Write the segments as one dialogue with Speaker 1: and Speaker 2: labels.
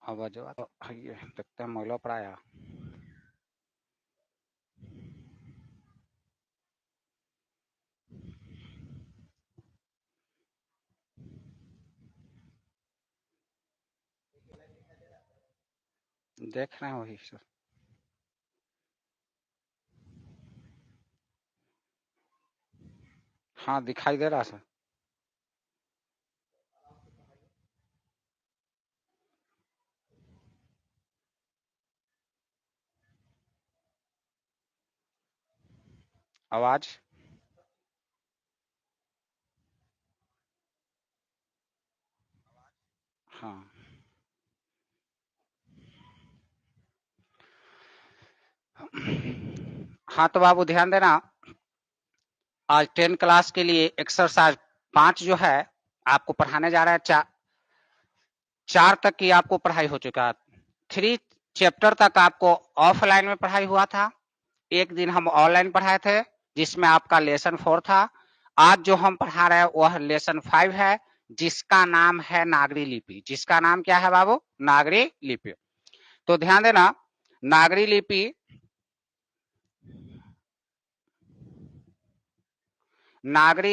Speaker 1: आवाज ये देखते हैं महिला प्राय देख रहे हैं वही सर। हाँ दिखाई दे रहा सर। आवाज हाँ हाँ तो बाबू ध्यान देना, आज 10 क्लास के लिए एक्सरसाइज 5 जो है आपको पढ़ाने जा रहा है। 4 तक की आपको पढ़ाई हो चुका है। 3 चैप्टर तक आपको ऑफलाइन में पढ़ाई हुआ था। एक दिन हम ऑनलाइन पढ़ाए थे जिसमें आपका लेसन 4 था। आज जो हम पढ़ा रहे हैं वह लेसन 5 है जिसका नाम है नागरी लिपि। जिसका नाम क्या है बाबू? नागरी लिपि। तो ध्यान देना, नागरी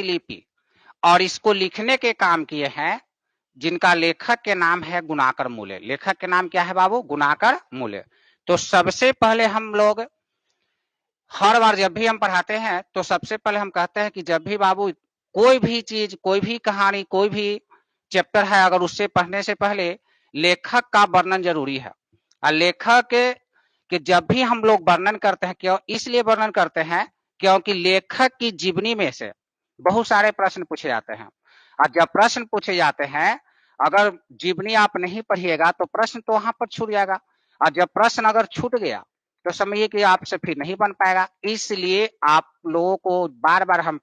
Speaker 1: लिपि और इसको लिखने के काम किए हैं जिनका लेखक के नाम है गुणाकर मूले। लेखक के नाम क्या है बाबू? गुणाकर मूले। तो सबसे पहले हम लोग हर बार जब भी हम पढ़ाते हैं तो सबसे पहले हम कहते हैं कि जब भी बाबू कोई भी चीज, कोई भी कहानी, कोई भी चैप्टर है, अगर उससे पढ़ने से पहले लेखक का वर्णन जरूरी है। और लेखक के जब भी हम लोग वर्णन करते हैं, क्यों इसलिए वर्णन करते हैं क्योंकि लेखक की जीवनी में से बहुत सारे प्रश्न पूछे जाते हैं। और जब प्रश्न पूछे जाते हैं, अगर जीवनी आप नहीं पढ़िएगा तो प्रश्न तो वहां पर छूट जाएगा। और जब प्रश्न अगर छूट गया तो समझिए कि आपसे फिर नहीं बन पाएगा। इसलिए आप लोगों को बार बार हम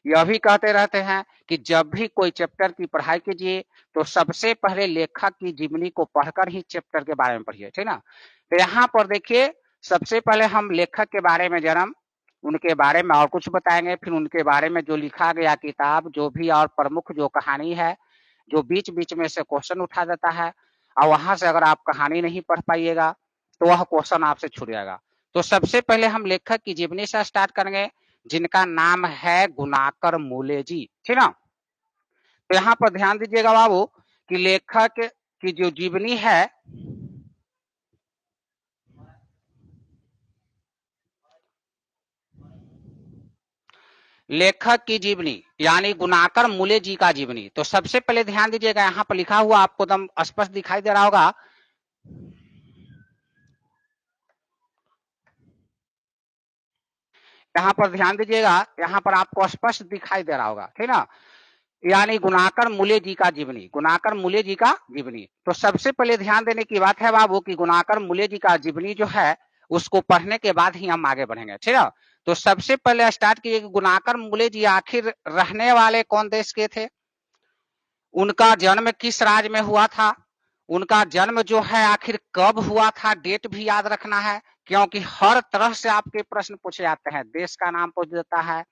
Speaker 1: यह भी कहते रहते हैं कि जब भी कोई चैप्टर की पढ़ाई कीजिए तो सबसे पहले लेखक की जीवनी को पढ़कर ही चैप्टर के बारे में पढ़िए, ठीक ना। तो यहाँ पर देखिए, सबसे पहले हम लेखक के बारे में, जन्म, उनके बारे में और कुछ बताएंगे, फिर उनके बारे में जो लिखा गया किताब, जो भी और प्रमुख जो कहानी है, जो बीच बीच में से क्वेश्चन उठा देता है, और वहां से अगर आप कहानी नहीं पढ़ पाइएगा तो वह क्वेश्चन आपसे छूट जाएगा। तो सबसे पहले हम लेखक की जीवनी से स्टार्ट करेंगे जिनका नाम है गुणाकर मूले जी, ठीक ना। तो यहाँ पर ध्यान दीजिएगा बाबू कि लेखक की जो जीवनी है, लेखक की जीवनी यानी गुणाकर मूले जी का जीवनी। तो सबसे पहले ध्यान दीजिएगा, यहाँ पर लिखा हुआ आपको एकदम स्पष्ट दिखाई दे रहा होगा। यहाँ पर ध्यान दीजिएगा, यहाँ पर आपको स्पष्ट दिखाई दे रहा होगा, ठीक ना। यानी गुणाकर मूले जी का जीवनी, गुणाकर मूले जी का जीवनी। तो सबसे पहले ध्यान देने की बात है बाबू कि गुणाकर मूले जी का जीवनी जो है उसको पढ़ने के बाद ही हम आगे बढ़ेंगे, ठीक है। तो सबसे पहले स्टार्ट कीजिए कि गुणाकर मूले जी आखिर रहने वाले कौन देश के थे, उनका जन्म किस राज्य में हुआ था, उनका जन्म जो है आखिर कब हुआ था, डेट भी याद रखना है क्योंकि हर तरह से आपके प्रश्न पूछे जाते हैं। देश का नाम पूछ देता है,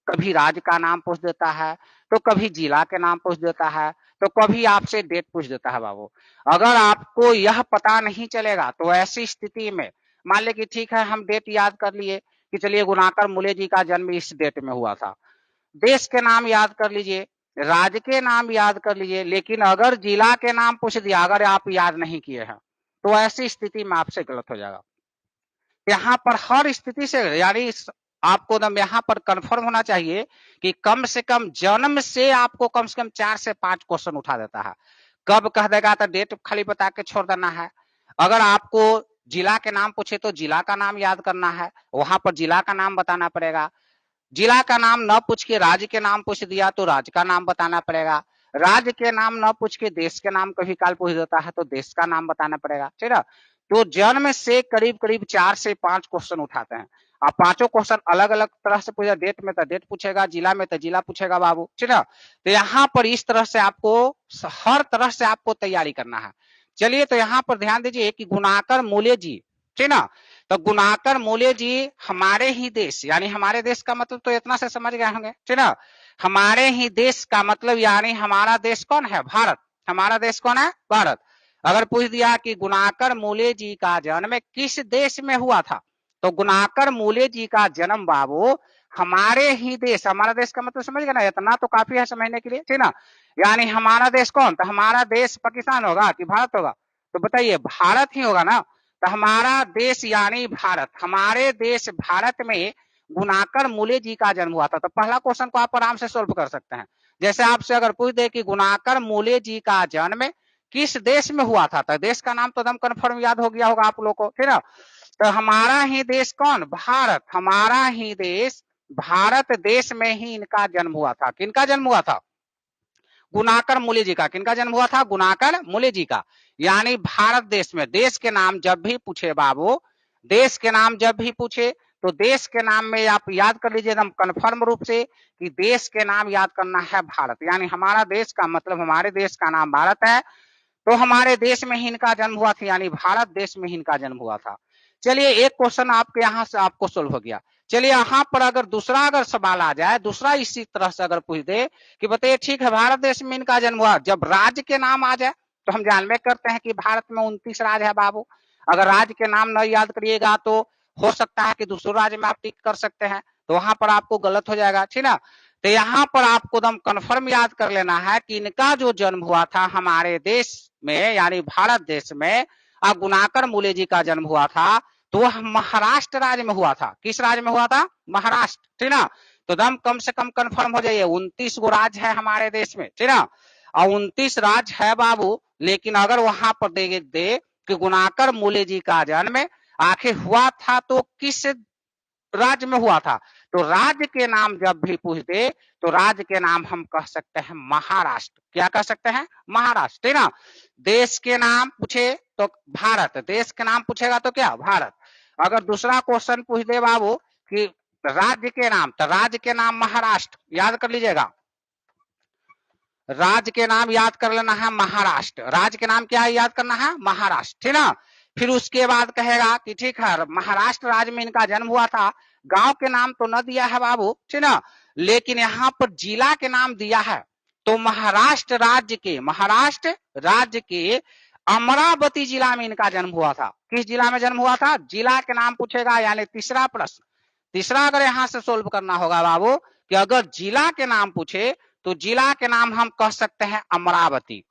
Speaker 1: कभी राज्य का नाम पूछ देता है, तो कभी जिला के नाम पूछ देता है, तो कभी आपसे डेट पूछ देता है बाबू। अगर आपको यह पता नहीं चलेगा तो ऐसी स्थिति में मान ले कि ठीक है हम डेट याद कर लिए कि चलिए गुणाकर मूले जी का जन्म इस डेट में हुआ था, देश के नाम याद कर लीजिए, राज्य के नाम याद कर लीजिए, लेकिन अगर जिला के नाम पूछ दिया, अगर आप याद नहीं किए हैं, तो ऐसी स्थिति में आपसे गलत हो जाएगा। यहाँ पर हर स्थिति से यानी आपको एकदम यहाँ पर कंफर्म होना चाहिए कि कम से कम जन्म से आपको कम से कम 4 से 5 क्वेश्चन उठा देता है। कब कह देगा तो डेट खाली बता के छोड़ देना है। अगर आपको जिला के नाम पूछे तो जिला का नाम याद करना है, वहां पर जिला का नाम बताना पड़ेगा। जिला का नाम न पूछ के राज्य के नाम पूछ दिया तो राज्य का नाम बताना पड़ेगा। राज्य के नाम न पूछ के देश के नाम कभी काल पूछ देता है तो देश का नाम बताना पड़ेगा, ठीक है। तो जन्म से करीब करीब 4 से 5 क्वेश्चन उठाते हैं। अब पांचों क्वेश्चन अलग अलग तरह से पूछेगा, डेट में तो डेट पूछेगा, जिला में तो जिला पूछेगा बाबू, ठीक है। तो यहाँ पर इस तरह से आपको हर तरह से आपको तैयारी करना है। चलिए तो यहाँ पर ध्यान दीजिए कि गुणाकर मूले जी, ठीक ना। तो गुणाकर मूले जी हमारे ही देश, यानी हमारे देश का मतलब तो इतना से समझ गए होंगे, ठीक ना। हमारे ही देश का मतलब यानी हमारा देश कौन है? भारत। हमारा देश कौन है? भारत। अगर पूछ दिया कि गुणाकर मूले जी का जन्म किस देश में हुआ था, तो गुणाकर मूले जी का जन्म बाबू हमारे ही देश, हमारा देश का मतलब समझ गए ना, इतना तो काफी है समझने के लिए, ठीक ना। यानी हमारा देश कौन, तो हमारा देश पाकिस्तान होगा कि भारत होगा, तो बताइए भारत ही होगा ना। तो हमारा देश यानी भारत, हमारे देश भारत में गुणाकर मूले जी का जन्म हुआ था। तो पहला क्वेश्चन को आप आराम से सोल्व कर सकते हैं। जैसे आपसे अगर पूछ दे कि गुणाकर मूले जी का जन्म किस देश में हुआ था, तो देश का नाम तो एकदम कन्फर्म याद हो गया होगा आप लोग को, ठीक ना। तो हमारा ही देश कौन, भारत, हमारा ही देश भारत देश में ही इनका जन्म हुआ था। किनका जन्म हुआ था, गुणाकर मूले जी का। किनका जन्म हुआ था, गुणाकर मूले जी का। यानी भारत देश में, देश के नाम जब भी पूछे बाबू, देश के नाम जब भी पूछे तो देश के नाम में आप याद कर लीजिए एकदम कन्फर्म रूप से कि देश के नाम याद करना है भारत। यानी हमारा देश का मतलब हमारे देश का नाम भारत है, तो हमारे देश में ही इनका जन्म हुआ था, यानी भारत देश में ही इनका जन्म हुआ था। चलिए एक क्वेश्चन आपके यहाँ से आपको सोल्व हो गया। चलिए यहाँ पर अगर दूसरा अगर सवाल आ जाए, दूसरा इसी तरह से अगर पूछ दे कि बताइए ठीक है भारत देश में इनका जन्म हुआ, जब राज्य के नाम आ जाए तो हम जानबे करते हैं कि भारत में 29 राज्य है बाबू। अगर राज्य के नाम न याद करिएगा तो हो सकता है कि दूसरे राज्य में आप टिक कर सकते हैं, तो वहां पर आपको गलत हो जाएगा, ठीक ना। तो यहाँ पर आपको एकदम कन्फर्म याद कर लेना है कि इनका जो जन्म हुआ था हमारे देश में यानी भारत देश में, गुणाकर मूले जी का जन्म हुआ था तो वह महाराष्ट्र राज्य में हुआ था। किस राज्य में हुआ था, महाराष्ट्र, ठीक ना। तो दम कम से कम कंफर्म हो जाइए 29 गो राज्य है हमारे देश में, ठीक ना। और 29 राज्य है बाबू, लेकिन अगर वहां पर दे कि गुणाकर मूले जी का जन्म आखिर हुआ था तो किस राज्य में हुआ था, तो राज्य के नाम जब भी पूछ दे तो राज्य के नाम हम कह सकते हैं महाराष्ट्र। क्या कह सकते हैं, महाराष्ट्र, ठीक ना। देश के नाम पूछे तो भारत, देश के नाम पूछेगा तो क्या, भारत। अगर दूसरा क्वेश्चन पूछ दे बाबू कि राज्य के नाम, तो राज्य के नाम महाराष्ट्र, याद कर लीजिएगा, राज्य के नाम याद कर लेना है महाराष्ट्र। राज्य के नाम क्या है, याद करना है महाराष्ट्र, ठीक ना। फिर उसके बाद कहेगा कि ठीक है महाराष्ट्र राज्य में इनका जन्म हुआ था, गांव के नाम तो न दिया है बाबू, ठीक ना, लेकिन यहाँ पर जिला के नाम दिया है। तो महाराष्ट्र राज्य के अमरावती जिला में इनका जन्म हुआ था। किस जिला में जन्म हुआ था, जिला के नाम पूछेगा। यानी तीसरा प्रश्न, तीसरा अगर यहां से सोल्व करना होगा बाबू कि अगर जिला के नाम पूछे तो जिला के नाम हम कह सकते हैं अमरावती,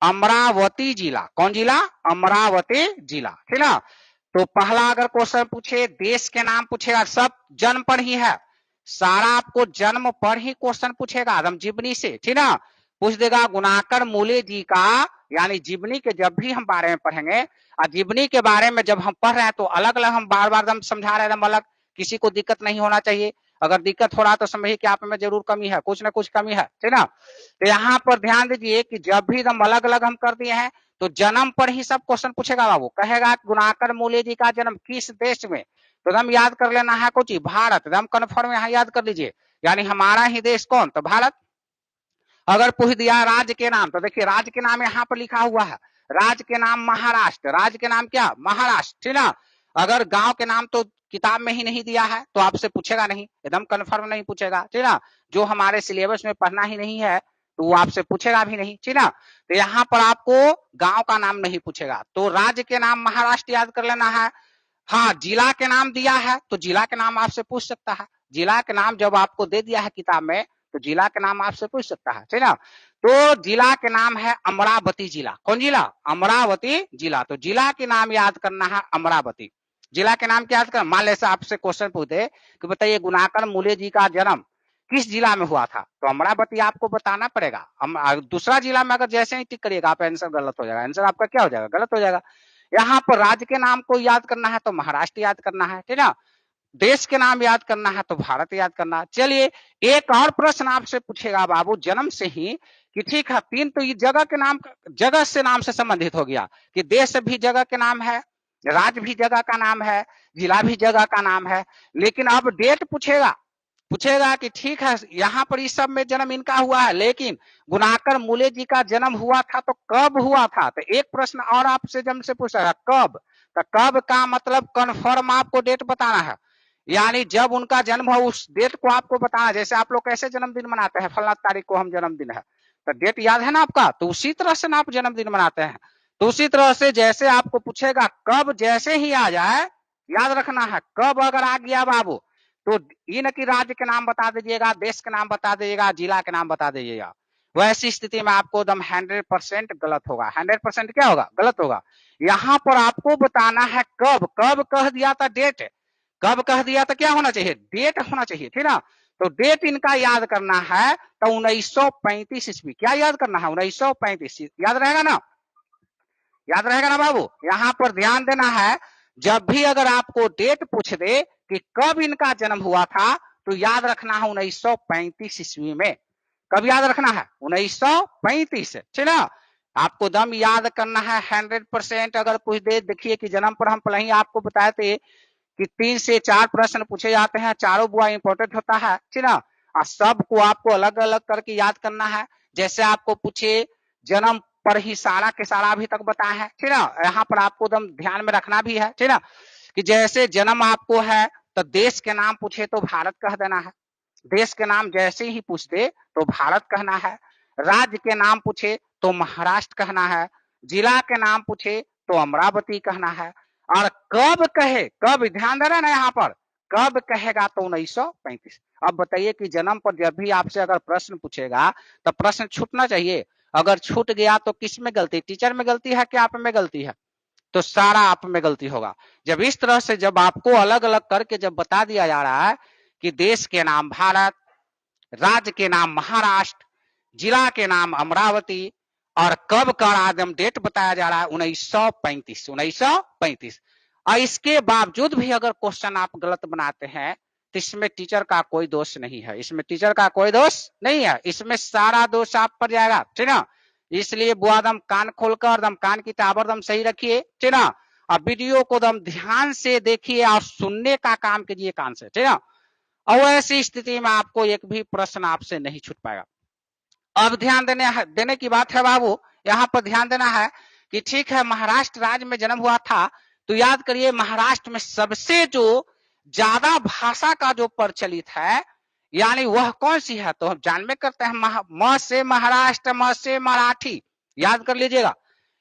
Speaker 1: अमरावती जिला। कौन जिला, अमरावती जिला, ठीक ना। तो पहला अगर क्वेश्चन पूछे देश के नाम पूछेगा, सब जन्म पर ही है, सारा आपको जन्म पर ही क्वेश्चन पूछेगा एकदम जीवनी से, ठीक ना। पूछ देगा गुणाकर मूले जी का, यानी जीवनी के जब भी हम बारे में पढ़ेंगे और जीवनी के बारे में जब हम पढ़ रहे हैं तो अलग अलग हम बार बार समझा रहे हैं, अलग, किसी को दिक्कत नहीं होना चाहिए। अगर दिक्कत हो रहा तो समझिए कि आप में जरूर कमी है, कुछ ना कुछ कमी है, ठीक ना। तो यहाँ पर ध्यान दीजिए कि जब भी एकदम अलग अलग हम कर दिए हैं तो जन्म पर ही सब क्वेश्चन पूछेगा बाबू। कहेगा गुणाकर मूले जी का जन्म किस देश में, तो एकदम याद कर लेना है कुछ, भारत, एकदम कन्फर्म यहाँ याद कर लीजिए। यानी हमारा ही देश कौन, तो भारत। अगर पूछ दिया राज्य के नाम, तो देखिए राज्य के नाम यहाँ पर लिखा हुआ है, राज्य के नाम महाराष्ट्र, राज्य के नाम क्या, महाराष्ट्र, ठीक ना। अगर गांव के नाम तो किताब में ही नहीं दिया है तो आपसे पूछेगा नहीं, एकदम कन्फर्म नहीं पूछेगा, ठीक ना। जो हमारे सिलेबस में पढ़ना ही नहीं है तो वो आपसे पूछेगा भी नहीं, ठीक ना। तो यहाँ पर आपको गांव का नाम नहीं पूछेगा, तो राज्य के नाम महाराष्ट्र याद कर लेना है। हाँ, जिला के नाम दिया है तो जिला के नाम आपसे पूछ सकता है, जिला के नाम जब आपको दे दिया है किताब में तो जिला के नाम आपसे पूछ सकता है, ठीक ना। तो जिला के नाम है अमरावती जिला। कौन जिला, अमरावती जिला। तो जिला के नाम याद करना है अमरावती, जिला के नाम क्या याद करना। मान लेते आपसे क्वेश्चन पूछे कि बताइए गुणाकर मूले जी का जन्म किस जिला में हुआ था, तो अमरावती आपको बताना पड़ेगा। दूसरा जिला में अगर जैसे ही टिक करिएगा आप आंसर गलत हो जाएगा, आंसर आपका क्या हो जाएगा, गलत हो जाएगा। यहाँ पर राज्य के नाम को याद करना है तो महाराष्ट्र याद करना है, ठीक ना। देश के नाम याद करना है तो भारत याद करना है। चलिए एक और प्रश्न आपसे पूछेगा बाबू जन्म से ही कि ठीक है तीन तो ये जगह के नाम, जगह से नाम से संबंधित हो गया कि देश भी जगह के नाम है, राज्य भी जगह का नाम है, जिला भी जगह का नाम है, लेकिन अब डेट पूछेगा कि ठीक है यहाँ पर इस सब में जन्म इनका हुआ है, लेकिन गुणाकर मूले जी का जन्म हुआ था तो कब हुआ था। तो एक प्रश्न और आपसे जन्म से पूछ रहा है कब, तो कब का मतलब कन्फर्म आपको डेट बताना है, यानी जब उनका जन्म हो उस डेट को आपको बताना। जैसे आप लोग कैसे जन्मदिन मनाते हैं, फला तारीख को हम जन्मदिन है, तो डेट याद है ना आपका, तो उसी तरह से ना आप जन्मदिन मनाते हैं। तो उसी तरह से जैसे आपको पूछेगा कब, जैसे ही आ जाए याद रखना है, कब अगर आ गया बाबू तो ये न कि राज्य के नाम बता दीजिएगा, देश के नाम बता दीजिएगा, जिला के नाम बता दीजिएगा, वैसी स्थिति में आपको एकदम 100% गलत होगा। 100% क्या होगा, गलत होगा। यहाँ पर आपको बताना है कब, कब कह दिया था डेट, कब कह दिया तो क्या होना चाहिए, डेट होना चाहिए, ठीक ना। तो डेट इनका याद करना है तो 1935 ईस्वी, क्या याद करना है, 1935 याद रहेगा ना, याद रहेगा ना बाबू। यहाँ पर ध्यान देना है, जब भी अगर आपको डेट पूछ दे कि कब इनका जन्म हुआ था तो याद रखना है 1935 ईस्वी में। कब याद रखना है, 1935, ठीक ना। आपको दम याद करना है 100%। अगर पूछ दे, देखिए कि जन्म पर हम पहले ही आपको बताए थे कि 3 से 4 प्रश्न पूछे जाते हैं, चारों बुआ इंपॉर्टेंट होता है, ठीक ना। और सबको आपको अलग अलग करके याद करना है। जैसे आपको पूछे जन्म पर ही सारा के सारा अभी तक बताया है, ठीक ना। यहाँ पर आपको एकदम ध्यान में रखना भी है, ठीक ना, कि जैसे जन्म आपको है तो देश के नाम पूछे तो भारत कह देना है, देश के नाम जैसे ही पूछ दे तो भारत कहना है। राज्य के नाम पूछे तो महाराष्ट्र कहना है, जिला के नाम पूछे तो अमरावती कहना है। और कब कहे, कब ध्यान दे रहे ना यहाँ पर, कब कहेगा तो 1935। अब बताइए कि जन्म पर जब भी आपसे अगर प्रश्न पूछेगा तो प्रश्न छूटना चाहिए। अगर छूट गया तो किस में गलती, टीचर में गलती है कि आप में गलती है, तो सारा आप में गलती होगा। जब इस तरह से जब आपको अलग अलग करके जब बता दिया जा रहा है कि देश के नाम भारत, राज्य के नाम महाराष्ट्र, जिला के नाम अमरावती, और कब का आदम डेट बताया जा रहा है 1935, 1935। और इसके बावजूद भी अगर क्वेश्चन आप गलत बनाते हैं तो इसमें टीचर का कोई दोष नहीं है, इसमें टीचर का कोई दोष नहीं है, इसमें सारा दोष आप पर जाएगा, ठीक ना। इसलिए बुआ दम कान खोलकर दम कान की टावर दम सही रखिए, ठीक ना। और वीडियो को दम ध्यान से देखिए और सुनने का काम कीजिए कान से, ठीक ना। और ऐसी स्थिति में आपको एक भी प्रश्न आपसे नहीं छूट पाएगा। अब ध्यान देने की बात है बाबू, यहाँ पर ध्यान देना है कि ठीक है महाराष्ट्र राज्य में जन्म हुआ था, तो याद करिए महाराष्ट्र में सबसे जो ज्यादा भाषा का जो प्रचलित है यानी वह कौन सी है, तो हम जान में करते हैं म से महाराष्ट्र, म से मराठी, याद कर लीजिएगा।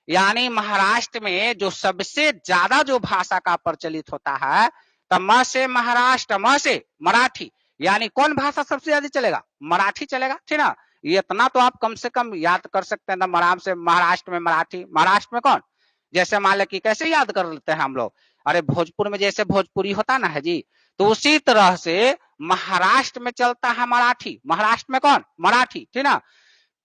Speaker 1: यानी महाराष्ट्र में जो सबसे ज्यादा जो भाषा का प्रचलित होता है तो म से महाराष्ट्र, म से मराठी, यानी कौन भाषा सबसे ज्यादा चलेगा, मराठी चलेगा, ठीक ना। ये इतना तो आप कम से कम याद कर सकते हैं आराम से, महाराष्ट्र में मराठी, महाराष्ट्र में कौन, जैसे मान लें कि कैसे याद कर लेते हैं हम लोग, अरे भोजपुर में जैसे भोजपुरी होता ना है जी, तो उसी तरह से महाराष्ट्र में चलता है मराठी, महाराष्ट्र में कौन, मराठी, ठीक ना।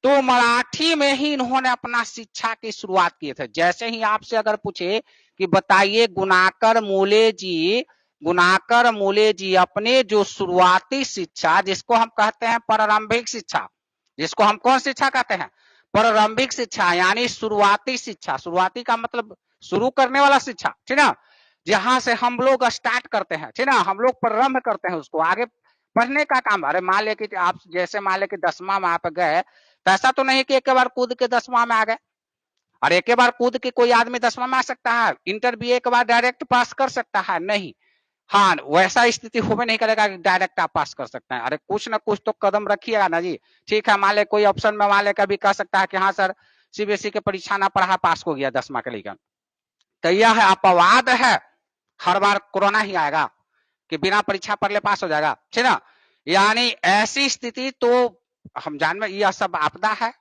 Speaker 1: तो मराठी में ही इन्होंने अपना शिक्षा की शुरुआत की थे। जैसे ही आपसे अगर पूछे कि बताइए गुणाकर मूले जी, गुणाकर मूले जी अपने जो शुरुआती शिक्षा, जिसको हम कहते हैं प्रारंभिक शिक्षा, जिसको हम कौन शिक्षा कहते हैं, प्रारंभिक शिक्षा, यानी शुरुआती शिक्षा, शुरुआती का मतलब शुरू करने वाला शिक्षा, ठीक ना, जहां से हम लोग स्टार्ट करते हैं, ठीक ना, हम लोग प्रारंभ करते हैं उसको आगे पढ़ने का काम। अरे मान ले कि आप जैसे मान ले कि 10वां में आप गए, तो ऐसा तो नहीं कि एक बार कूद के 10वां में आ गए, और एक बार कूद के कोई आदमी 10वां में आ सकता है, इंटर भी एक बार डायरेक्ट पास कर सकता है, नहीं, हाँ वैसा स्थिति होवे नहीं करेगा कि डायरेक्ट आप पास कर सकते हैं। अरे कुछ ना कुछ तो कदम रखिएगा ना जी। ठीक है, मान ले कोई ऑप्शन में मान ले कभी कह सकता है कि हाँ सर सीबीएसई के परीक्षा ना पढ़ा, पास हो गया 10वां के लेकर, तो यह अपवाद है, हर बार कोरोना ही आएगा कि बिना परीक्षा पढ़ ले पास हो जाएगा, ठीक ना। यानी ऐसी स्थिति तो हम जान में, यह सब आपदा है,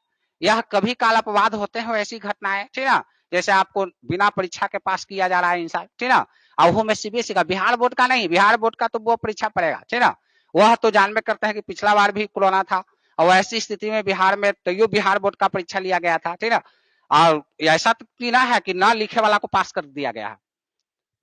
Speaker 1: यह कभी काल अपवाद होते हैं ऐसी घटनाएं, ठीक ना। जैसे आपको बिना परीक्षा के पास किया जा रहा है इंसान, ठीक ना, और वो में सीबीएसई का, बिहार बोर्ड का नहीं, बिहार बोर्ड का तो वो परीक्षा पड़ेगा, ठीक ना। वह तो जान में करते हैं कि पिछला बार भी कोरोना था और ऐसी स्थिति में बिहार में तो बिहार बोर्ड का परीक्षा लिया गया था, ठीक ना। और ऐसा तो की ना है कि ना लिखे वाला को पास कर दिया गया है,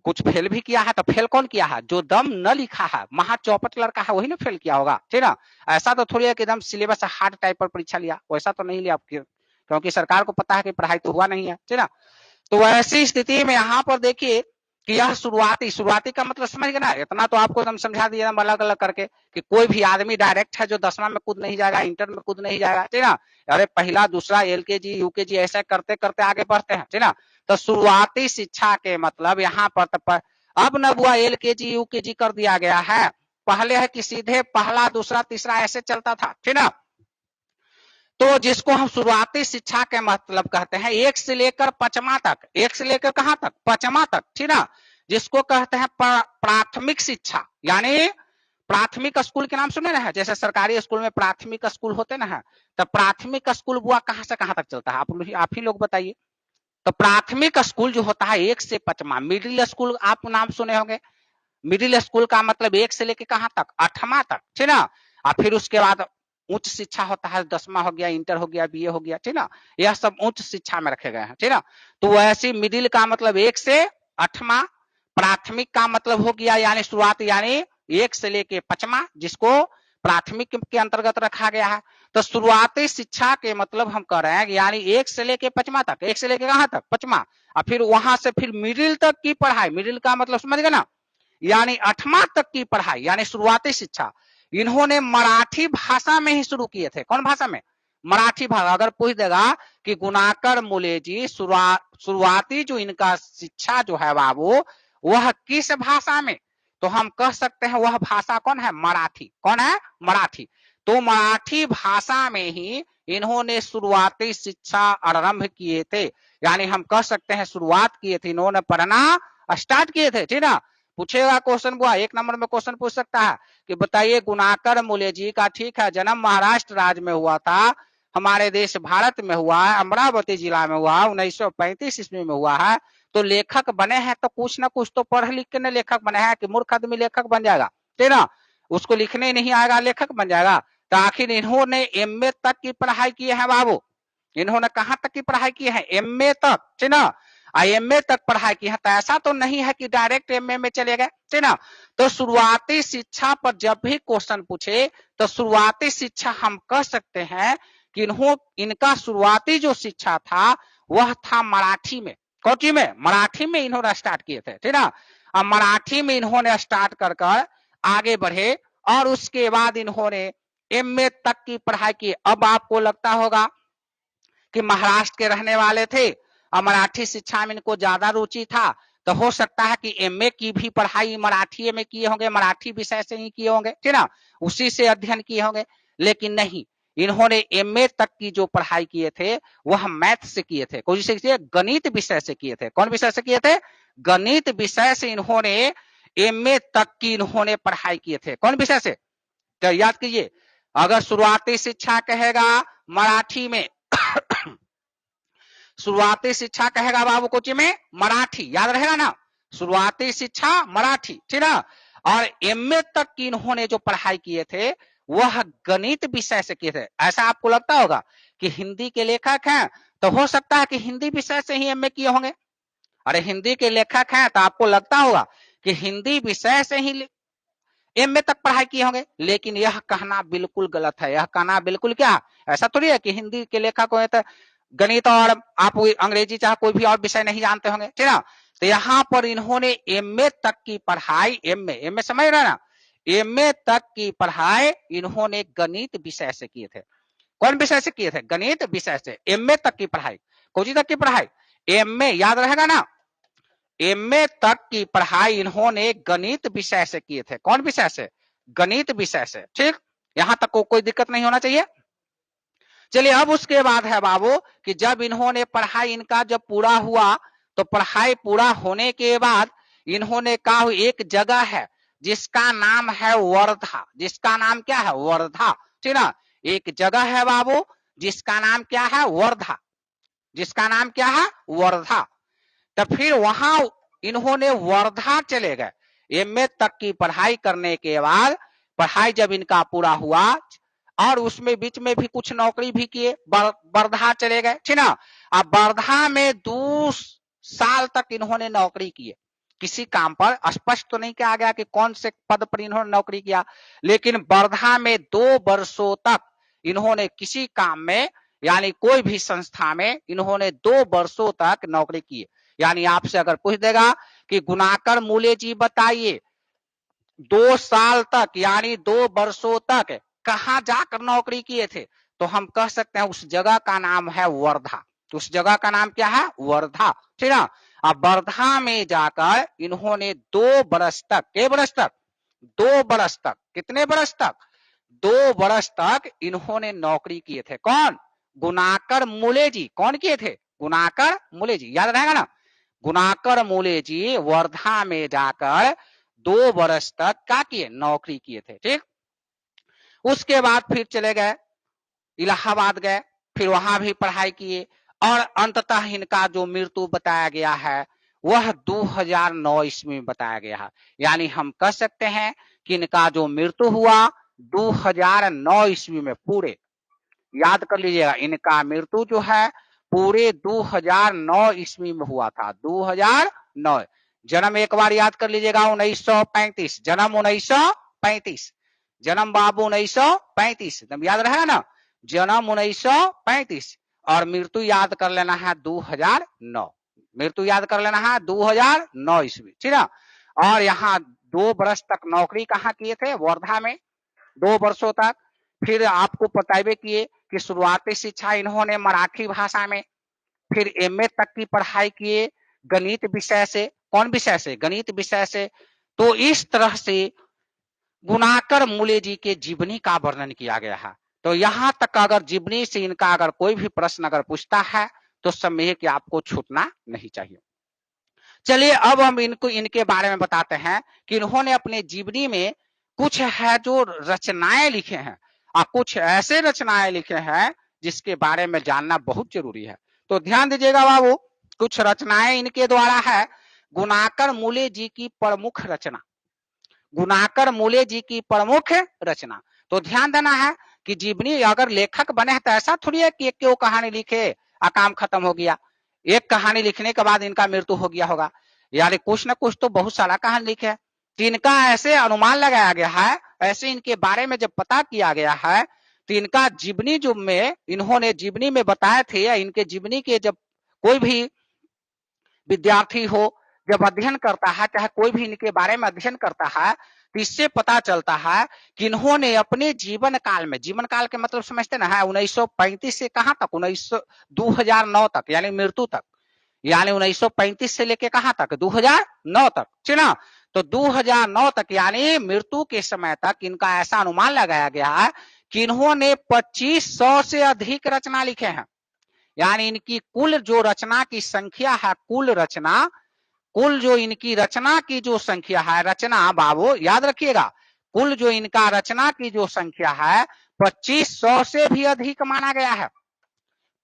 Speaker 1: कुछ फेल भी किया है, तो फेल कौन किया है, जो दम न लिखा है, महा चौपट लड़का है वही ना फेल किया होगा, ठीक ना। ऐसा तो थोड़ी है कि एकदम सिलेबस हार्ड टाइप पर परीक्षा लिया, वैसा तो नहीं लिया, क्योंकि सरकार को पता है कि पढ़ाई तो हुआ नहीं है, ठीक ना। तो ऐसी स्थिति में यहाँ पर देखिए कि यह शुरुआती का मतलब समझ गए ना, इतना तो आपको एकदम समझा दिया अलग अलग करके कि कोई भी आदमी डायरेक्ट है जो 10वां में कूद नहीं जाएगा, इंटर में कूद नहीं जाएगा, ठीक ना। अरे पहला दूसरा एलकेजी यूकेजी ऐसे करते करते आगे बढ़ते हैं, ठीक ना। तो शुरुआती शिक्षा के मतलब यहाँ पर अब न बुआ एलकेजी यूकेजी कर दिया गया है, पहले है कि सीधे पहला दूसरा तीसरा ऐसे चलता था, ठीक ना। तो जिसको हम शुरुआती शिक्षा के मतलब कहते हैं 1 से लेकर 5वां तक, 1 से लेकर कहां तक, 5वां तक, ठीक ना, जिसको कहते हैं प्राथमिक शिक्षा। यानी प्राथमिक स्कूल के नाम सुने ना है, जैसे सरकारी स्कूल में प्राथमिक स्कूल होते ना है, तो प्राथमिक स्कूल बुआ कहां से कहां तक चलता है, आप ही लोग बताइए। तो प्राथमिक स्कूल जो होता है 1 से 5वां। मिडिल स्कूल आप नाम सुने होंगे, मिडिल स्कूल का मतलब 1 से लेकर कहां तक, 8वां तक, ठीक ना। और फिर उसके बाद उच्च शिक्षा होता है, 10वां हो गया, इंटर हो गया, बीए हो गया, ठीक ना, यह सब उच्च शिक्षा में रखे गए हैं, ठीक ना। तो वैसे मिडिल का मतलब 1 से 8वां, प्राथमिक का मतलब हो गया यानी शुरुआत, यानी 1 से लेके 5वां, जिसको प्राथमिक के अंतर्गत रखा गया है। तो शुरुआती शिक्षा के मतलब हम कह रहे हैं यानी 1 से लेके 5वां तक, 1 से लेके कहां तक, 5वां, और फिर वहां से फिर मिडिल तक की पढ़ाई, मिडिल का मतलब समझ गए ना, यानी 8वां तक की पढ़ाई यानी शुरुआती शिक्षा इन्होंने मराठी भाषा में ही शुरू किए थे। कौन भाषा में, मराठी भाषा। अगर पूछ देगा कि गुणाकर मूले जी शुरुआती जो इनका शिक्षा जो है बाबू वह किस भाषा में, तो हम कह सकते हैं वह भाषा कौन है, मराठी। कौन है, मराठी। तो मराठी भाषा में ही इन्होंने शुरुआती शिक्षा आरंभ किए थे, यानी हम कह सकते हैं शुरुआत किए थे, इन्होंने पढ़ना स्टार्ट किए थे, ठीक ना। पूछेगा क्वेश्चन बुआ, 1 नंबर में क्वेश्चन पूछ सकता है कि बताइए गुणाकर मूले जी का, ठीक है, जन्म महाराष्ट्र राज्य में हुआ था, हमारे देश भारत में हुआ है, अमरावती जिला में हुआ, 1935 ईस्वी में हुआ है। तो लेखक बने हैं तो कुछ ना कुछ तो पढ़ लिख के न लेखक बने हैं, कि मूर्ख आदमी लेखक बन जाएगा, ठीक ना, उसको लिखने नहीं आएगा लेखक बन जाएगा। तो आखिर इन्होंने एमए तक की पढ़ाई की है बाबू, इन्होंने कहां तक की पढ़ाई की है, एमए तक, ठीक ना, एमए तक पढ़ाई की है। तो ऐसा तो नहीं है कि डायरेक्ट एमए में चले गए, ठीक ना। तो शुरुआती शिक्षा पर जब भी क्वेश्चन पूछे तो शुरुआती शिक्षा हम कह सकते हैं कि इनका शुरुआती जो शिक्षा था वह था मराठी में। कौन में, मराठी में इन्होंने स्टार्ट किए थे, ठीक ना। अब मराठी में इन्होंने स्टार्ट कर आगे बढ़े और उसके बाद इन्होंने एमए तक की पढ़ाई की। अब आपको लगता होगा कि महाराष्ट्र के रहने वाले थे और मराठी शिक्षा में इनको ज्यादा रुचि था, तो हो सकता है कि एमए की भी पढ़ाई मराठी में किए होंगे, मराठी विषय से ही किए होंगे, ठीक ना, उसी से अध्ययन किए होंगे। लेकिन नहीं, इन्होंने एमए तक की जो पढ़ाई किए थे वह मैथ से किए थे। कौन से किए, गणित विषय से किए थे। कौन विषय से किए थे, गणित विषय से इन्होंने एमए तक की इन्होंने पढ़ाई किए थे। कौन विषय से, तो याद कीजिए, अगर शुरुआती शिक्षा कहेगा मराठी में शुरुआती शिक्षा कहेगा बाबू कोची में, मराठी, याद रहेगा ना, शुरुआती शिक्षा मराठी, ठीक ना। और एमए तक की इन्होंने जो पढ़ाई किए थे वह गणित विषय से किए थे। ऐसा आपको लगता होगा कि हिंदी के लेखक हैं तो हो सकता है कि हिंदी विषय से ही एमए किए होंगे। अरे हिंदी के लेखक हैं तो आपको लगता होगा कि हिंदी विषय से ही एमए तक पढ़ाई किए होंगे। लेकिन यह कहना बिल्कुल गलत है। यह कहना बिल्कुल क्या, ऐसा थोड़ी है कि हिंदी के लेखक हो तो गणित और आप अंग्रेजी चाहे कोई भी और विषय नहीं जानते होंगे, ठीक ना। तो यहाँ पर इन्होंने एमए तक की पढ़ाई, एमए समझ रहे ना, एमए तक की पढ़ाई इन्होंने गणित विषय से किए थे। कौन विषय से किए थे, गणित विषय से। एमए तक की पढ़ाई, कौन तक की पढ़ाई, एमए, याद रहेगा ना, एमए तक की पढ़ाई इन्होंने गणित विषय से किए थे। कौन विषय से, गणित विषय से, ठीक। यहां तक को कोई दिक्कत नहीं होना चाहिए। चलिए अब उसके बाद है बाबू कि जब इन्होंने पढ़ाई इनका जब पूरा हुआ तो पढ़ाई पूरा होने के बाद इन्होंने कहा एक जगह है जिसका नाम है वर्धा। जिसका नाम क्या है, वर्धा, ठीक ना। एक जगह है बाबू जिसका नाम क्या है, वर्धा। जिसका नाम क्या है, वर्धा। तो फिर वहां इन्होंने वर्धा चले गए एमए तक की पढ़ाई करने के बाद। पढ़ाई जब इनका पूरा हुआ और उसमें बीच में भी कुछ नौकरी भी किए, वर्धा चले गए, ठीक ना। अब वर्धा में 2 साल तक इन्होंने नौकरी की, किसी काम पर। स्पष्ट तो नहीं कहा गया कि कौन से पद पर इन्होंने नौकरी किया, लेकिन वर्धा में 2 वर्षों तक इन्होंने किसी काम में यानी कोई भी संस्था में इन्होंने 2 वर्षों तक नौकरी की। यानी आपसे अगर पूछ देगा कि गुणाकर मूले जी बताइए 2 साल तक यानी 2 वर्षों तक कहां जाकर नौकरी किए थे, तो हम कह सकते हैं उस जगह का नाम है वर्धा। तो उस जगह का नाम क्या है, वर्धा, ठीक ना। अब वर्धा में जाकर इन्होंने 2 वर्ष तक, के वर्ष तक, 2 वर्ष तक, कितने वर्ष तक, 2 वर्ष तक इन्होंने नौकरी किए थे। कौन, गुणाकर मूले जी कौन किए थे? गुणाकर मूले जी, याद रहेगा ना। गुणाकर मूले जी वर्धा में जाकर 2 वर्ष तक क्या किए? नौकरी किए थे। ठीक, उसके बाद फिर चले गए इलाहाबाद गए, फिर वहां भी पढ़ाई किए और अंततः इनका जो मृत्यु बताया गया है वह 2009 ईस्वी में बताया गया है। यानी हम कह सकते हैं कि इनका जो मृत्यु हुआ 2009 ईस्वी में, पूरे याद कर लीजिएगा, इनका मृत्यु जो है पूरे 2009 ईस्वी में हुआ था। 2009, जन्म एक बार याद कर लीजिएगा 1935, जन्म 1935, जन्म बाबू 1935, याद रहेगा ना, जन्म 1935 और मृत्यु याद कर लेना है 2009, मृत्यु याद कर लेना है 2009 ईस्वी, ठीक है। और यहाँ 2 वर्ष तक नौकरी कहाँ किए थे? वर्धा में 2 वर्षों तक। फिर आपको बताइए किए कि शुरुआती शिक्षा इन्होंने मराठी भाषा में, फिर एमए तक की पढ़ाई किए गणित विषय से। कौन विषय से? गणित विषय से। तो इस तरह से गुणाकर मूले जी के जीवनी का वर्णन किया गया है। तो यहां तक अगर जीवनी से इनका अगर कोई भी प्रश्न अगर पूछता है तो समझिए कि आपको छूटना नहीं चाहिए। चलिए अब हम इनको इनके बारे में बताते हैं कि इन्होंने अपने जीवनी में कुछ है जो रचनाएं लिखे हैं और कुछ ऐसे रचनाएं लिखे हैं जिसके बारे में जानना बहुत जरूरी है। तो ध्यान दीजिएगा बाबू, कुछ रचनाएं इनके द्वारा है। गुणाकर मूले जी की प्रमुख रचना, गुणाकर मूले जी की प्रमुख रचना। तो ध्यान देना है कि जीवनी अगर लेखक बने तो ऐसा थोड़ी है कि एक कहानी लिखे और काम खत्म हो गया। एक कहानी लिखने के बाद इनका मृत्यु हो गया होगा, यानी कुछ ना कुछ तो बहुत सारा कहानी लिखे है। तो इनका ऐसे अनुमान लगाया गया है, ऐसे इनके बारे में जब पता किया गया है तो इनका जीवनी जो में इन्होंने जीवनी में बताए थे, या इनके जीवनी के जब कोई भी विद्यार्थी हो जब अध्ययन करता है, चाहे कोई भी इनके बारे में अध्ययन करता है, तो इससे पता चलता है कि इन्होंने अपने जीवन काल में, जीवन काल के मतलब समझते ना है, 1935 से कहां तक, 2009 तक, यानी मृत्यु तक, यानी 1935 से लेके कहां तक? 2009 तक, ठीक ना। तो 2009 तक यानी मृत्यु के समय तक इनका ऐसा अनुमान लगाया गया है कि इन्होंने 2500 से अधिक रचना लिखे हैं। यानी इनकी कुल जो रचना की संख्या है, कुल रचना, कुल जो इनकी रचना की जो संख्या है, रचना बाबू याद रखिएगा, कुल जो इनका रचना की जो संख्या है 2500 से भी अधिक माना गया है।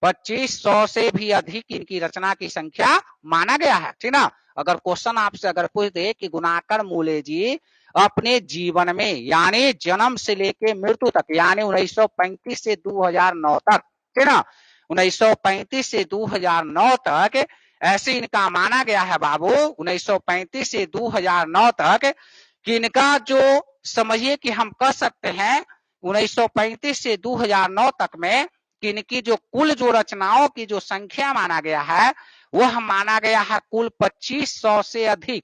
Speaker 1: 2500 से भी अधिक इनकी रचना की संख्या माना गया है, ठीक ना। अगर क्वेश्चन आपसे अगर पूछ दे कि गुणाकर मूले जी अपने जीवन में, यानी जन्म से लेके मृत्यु तक, यानी 1935 से 2009 तक, ठीक ना, 1935 से 2009 तक ऐसे इनका माना गया है बाबू, 1935 से 2009 तक कि इनका जो समझिए कि हम कह सकते हैं 1935 से 2009 तक में कि इनकी जो कुल जो रचनाओं की जो संख्या माना गया है वह माना गया है कुल 2500 से अधिक।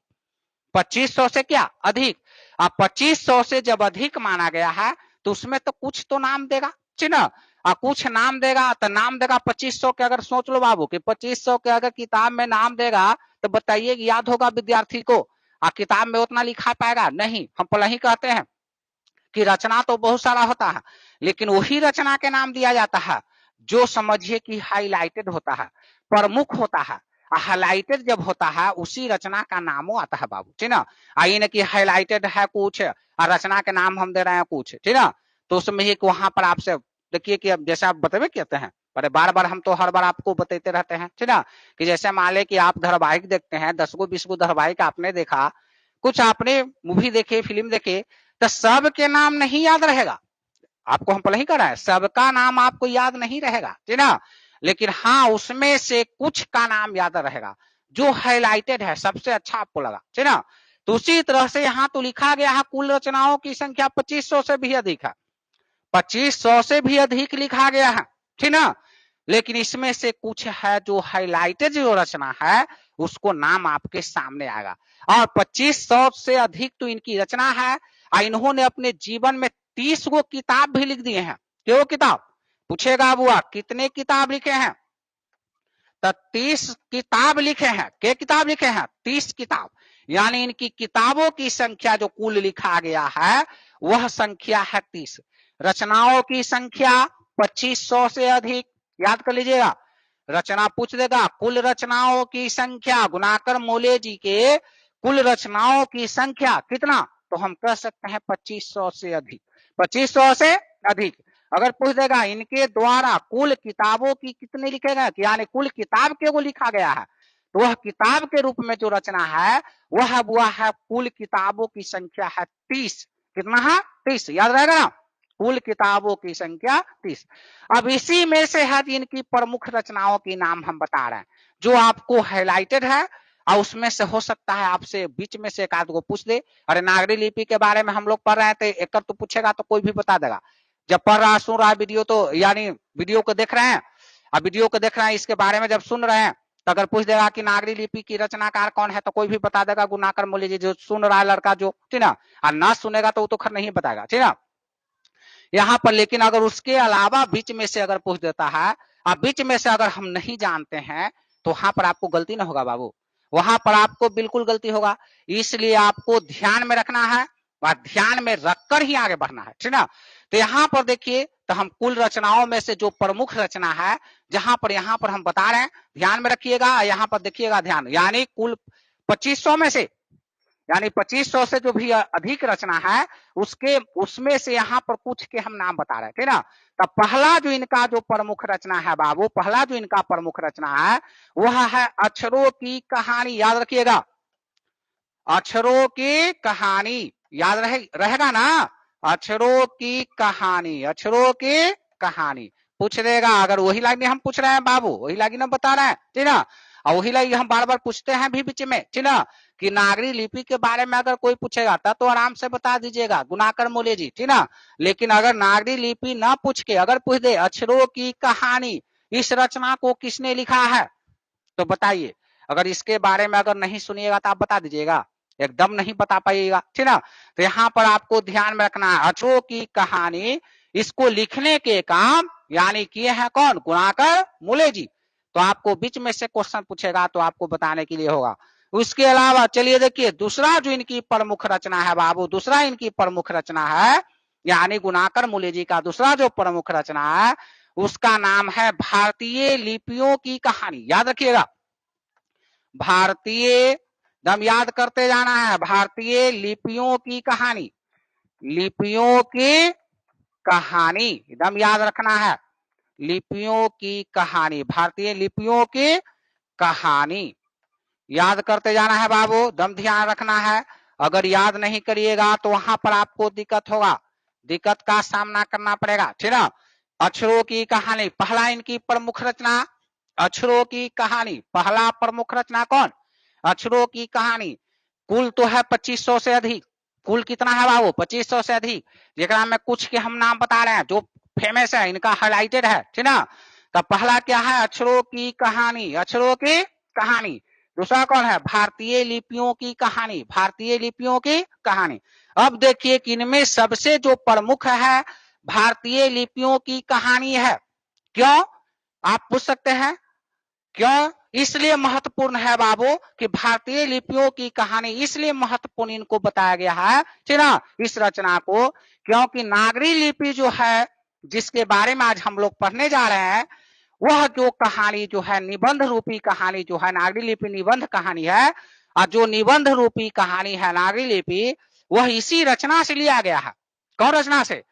Speaker 1: 2500 से क्या अधिक? अब 2500 से जब अधिक माना गया है तो उसमें तो कुछ तो नाम देगा, ठीक ना। कुछ नाम देगा तो नाम देगा 2500 के, अगर सोच लो बाबू कि 2500 के अगर किताब में नाम देगा तो बताइए याद होगा विद्यार्थी को? किताब में उतना लिखा पाएगा नहीं। हम पहले ही कहते हैं कि रचना तो बहुत सारा होता है, लेकिन वही रचना के नाम दिया जाता है जो समझिए कि हाईलाइटेड होता है, प्रमुख होता है। हाईलाइटेड जब होता है उसी रचना का नाम आता है बाबू, ठीक ना। आइए ना कि हाईलाइटेड है कुछ और रचना के नाम हम दे रहे हैं कुछ, ठीक ना। तो उसमें एक वहां पर आपसे देखिए कि अब जैसे आप बतेबे कहते हैं, पर बार बार हम तो हर बार आपको बताते रहते हैं, ठीक ना, कि जैसे मान ले कि आप धारावाहिक देखते हैं, 10 गो 20 गो धारावाहिक आपने देखा, कुछ आपने मूवी देखे, फिल्म देखे, तो सबके नाम नहीं याद रहेगा आपको। हम पहले ही कर रहे हैं, सबका नाम आपको याद नहीं रहेगा, ठीक ना, लेकिन हाँ उसमें से कुछ का नाम याद रहेगा जो हाईलाइटेड है, सबसे अच्छा आपको लगा, ठीक ना। तो उसी तरह से यहाँ तो लिखा गया है कुल रचनाओं की संख्या 2500 से भी अधिक है, 2500 से भी अधिक लिखा गया है, ठीक ना। लेकिन इसमें से कुछ है जो हाईलाइटेड जो रचना है उसको नाम आपके सामने आएगा। और 2500 से अधिक तो इनकी रचना है और इन्होंने अपने जीवन में 30 गो किताब भी लिख दिए हैं। क्यों किताब पूछेगा बुआ, कितने किताब लिखे हैं? तो 30 किताब लिखे हैं। क्या किताब लिखे हैं? 30 किताब। यानी इनकी किताबों की संख्या जो कुल लिखा गया है वह संख्या है 30। रचनाओं की संख्या 2500 से अधिक, याद कर लीजिएगा। रचना पूछ देगा, कुल रचनाओं की संख्या, गुणाकर मूल्य जी के कुल रचनाओं की संख्या कितना, तो हम कह सकते हैं 2500 से अधिक, 2500 से अधिक। अगर पूछ देगा इनके द्वारा कुल किताबों की कितने लिखे गए, यानी कुल किताब के वो लिखा गया है, तो वह किताब के रूप में जो रचना है वह है कुल किताबों की संख्या है 30। कितना है? 30। याद रहेगा ना, कुल किताबों की संख्या 30। अब इसी में से है इनकी प्रमुख रचनाओं की नाम हम बता रहे हैं, जो आपको हाईलाइटेड है, और उसमें से हो सकता है आपसे बीच में से एक आध को पूछ दे, अरे नागरी लिपि के बारे में हम लोग पढ़ रहे थे, एक तो पूछेगा तो कोई भी बता देगा। जब पढ़ रहा सुन रहा वीडियो, तो यानी वीडियो को देख रहे हैं, अब वीडियो को देख रहे हैं, इसके बारे में जब सुन रहे हैं, तो अगर पूछ देगा कि नागरी लिपि की रचनाकार कौन है, तो कोई भी बता देगा गुणाकर मूल्य जी, जो सुन रहा है लड़का जो, ठीक ना, और ना सुनेगा तो वो तो खैर नहीं बताएगा, ठीक ना। यहाँ पर लेकिन अगर उसके अलावा बीच में से अगर पूछ देता है, और बीच में से अगर हम नहीं जानते हैं, तो वहां पर आपको गलती ना होगा बाबू, वहां पर आपको बिल्कुल गलती होगा। इसलिए आपको ध्यान में रखना है और ध्यान में रखकर ही आगे बढ़ना है, ठीक ना। तो यहाँ पर देखिए, तो हम कुल रचनाओं में से जो प्रमुख रचना है, जहां पर यहाँ पर हम बता रहे हैं, ध्यान में रखिएगा, यहाँ पर देखिएगा ध्यान, यानी कुल 2500 में से, यानी 2500 से जो भी अधिक रचना है, उसमें से यहाँ पर कुछ के हम नाम बता रहे हैं, ठीक ना। तब पहला जो इनका जो प्रमुख रचना है बाबू, पहला जो इनका प्रमुख रचना है वह है अक्षरों की कहानी। याद रखिएगा, अक्षरों की कहानी, याद रहेगा ना, अक्षरों की कहानी, अक्षरों की कहानी पूछ देगा। अगर वही लाइन हम पूछ रहे हैं बाबू, वही लाइन हम बता रहे हैं, ठीक ना, और वही लाइन हम बार बार पूछते हैं भी बीच में, ठीक ना, कि नागरी लिपि के बारे में अगर कोई पूछेगा तब तो आराम से बता दीजिएगा गुणाकर मूल्य जी, ठीक ना। लेकिन अगर नागरी लिपि ना पूछ के अगर पूछ दे अक्षरों की कहानी, इस रचना को किसने लिखा है, तो बताइए। अगर इसके बारे में अगर नहीं सुनिएगा तो आप बता दीजिएगा, एकदम नहीं बता पाइएगा, ठीक ना। तो यहाँ पर आपको ध्यान में रखना है, अक्षरों की कहानी, इसको लिखने के काम यानी किए हैं कौन, गुणाकर मूल्य जी। तो आपको बीच में से क्वेश्चन पूछेगा तो आपको बताने के लिए होगा। उसके अलावा चलिए देखिए, दूसरा जो इनकी प्रमुख रचना है बाबू, दूसरा इनकी प्रमुख रचना है, यानी गुणाकर मूल्य जी का दूसरा जो प्रमुख रचना है, उसका नाम है भारतीय लिपियों की कहानी। याद रखिएगा, भारतीय, दम याद करते जाना है, भारतीय लिपियों की कहानी, लिपियों की कहानी एकदम याद रखना है, लिपियों की कहानी, भारतीय लिपियों की कहानी याद करते जाना है बाबू, दम ध्यान रखना है। अगर याद नहीं करिएगा तो वहां पर आपको दिक्कत होगा, दिक्कत का सामना करना पड़ेगा, ठीक ना। अक्षरों की कहानी, पहला इनकी प्रमुख रचना, अक्षरों की कहानी, पहला प्रमुख रचना कौन, अक्षरों की कहानी। कुल तो है 2500 से अधिक, कुल कितना है बाबू, 2500 से अधिक, जेकरा में कुछ के हम नाम बता रहे हैं जो फेमस है, इनका हाईलाइटेड है, ठीक ना। तो पहला क्या है, अक्षरों की कहानी, अक्षरों की कहानी। दूसरा कौन है, भारतीय लिपियों की कहानी, भारतीय लिपियों की कहानी। अब देखिए कि इनमें सबसे जो प्रमुख है भारतीय लिपियों की कहानी है। क्यों, आप पूछ सकते हैं क्यों, इसलिए महत्वपूर्ण है बाबू कि भारतीय लिपियों की कहानी इसलिए महत्वपूर्ण इनको बताया गया है, ठीक ना, इस रचना को, क्योंकि नागरी लिपि जो है जिसके बारे में आज हम लोग पढ़ने जा रहे हैं, वह जो कहानी जो है, निबंध रूपी कहानी जो है, नागरी लिपि निबंध कहानी है, और जो निबंध रूपी कहानी है नागरी लिपि, वह इसी रचना से लिया गया है। कौन रचना से,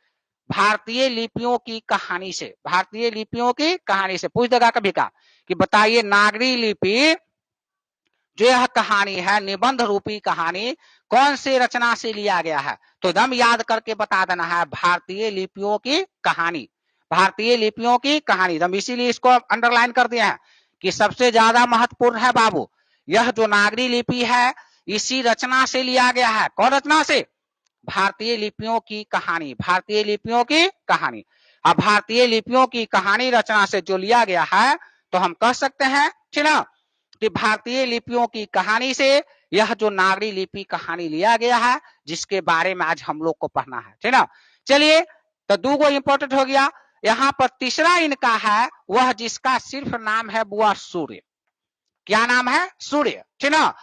Speaker 1: भारतीय लिपियों की कहानी से, भारतीय लिपियों की कहानी से। पूछ देगा कभी का कि बताइए नागरी लिपि जो यह कहानी है, निबंध रूपी कहानी, कौन से रचना से लिया गया है, तो दम याद करके बता देना है, भारतीय लिपियों की कहानी, भारतीय लिपियों की कहानी। दम इसीलिए इसको अंडरलाइन कर दिया है कि सबसे ज्यादा महत्वपूर्ण है बाबू, यह जो नागरी लिपि है इसी रचना से लिया गया है। कौन रचना से, भारतीय लिपियों की कहानी, भारतीय लिपियों की कहानी। अब भारतीय लिपियों की कहानी रचना से जो लिया गया है, तो हम कह सकते हैं, ठीक ना, कि भारतीय लिपियों की कहानी से यह जो नागरी लिपि कहानी लिया गया है, जिसके बारे में आज हम लोग को पढ़ना है, ठीक ना। चलिए, तो दो गो इंपॉर्टेंट हो गया। यहाँ पर तीसरा इनका है, वह जिसका सिर्फ नाम है बुआ सूर्य। क्या नाम है, सूर्य, ठीक ना,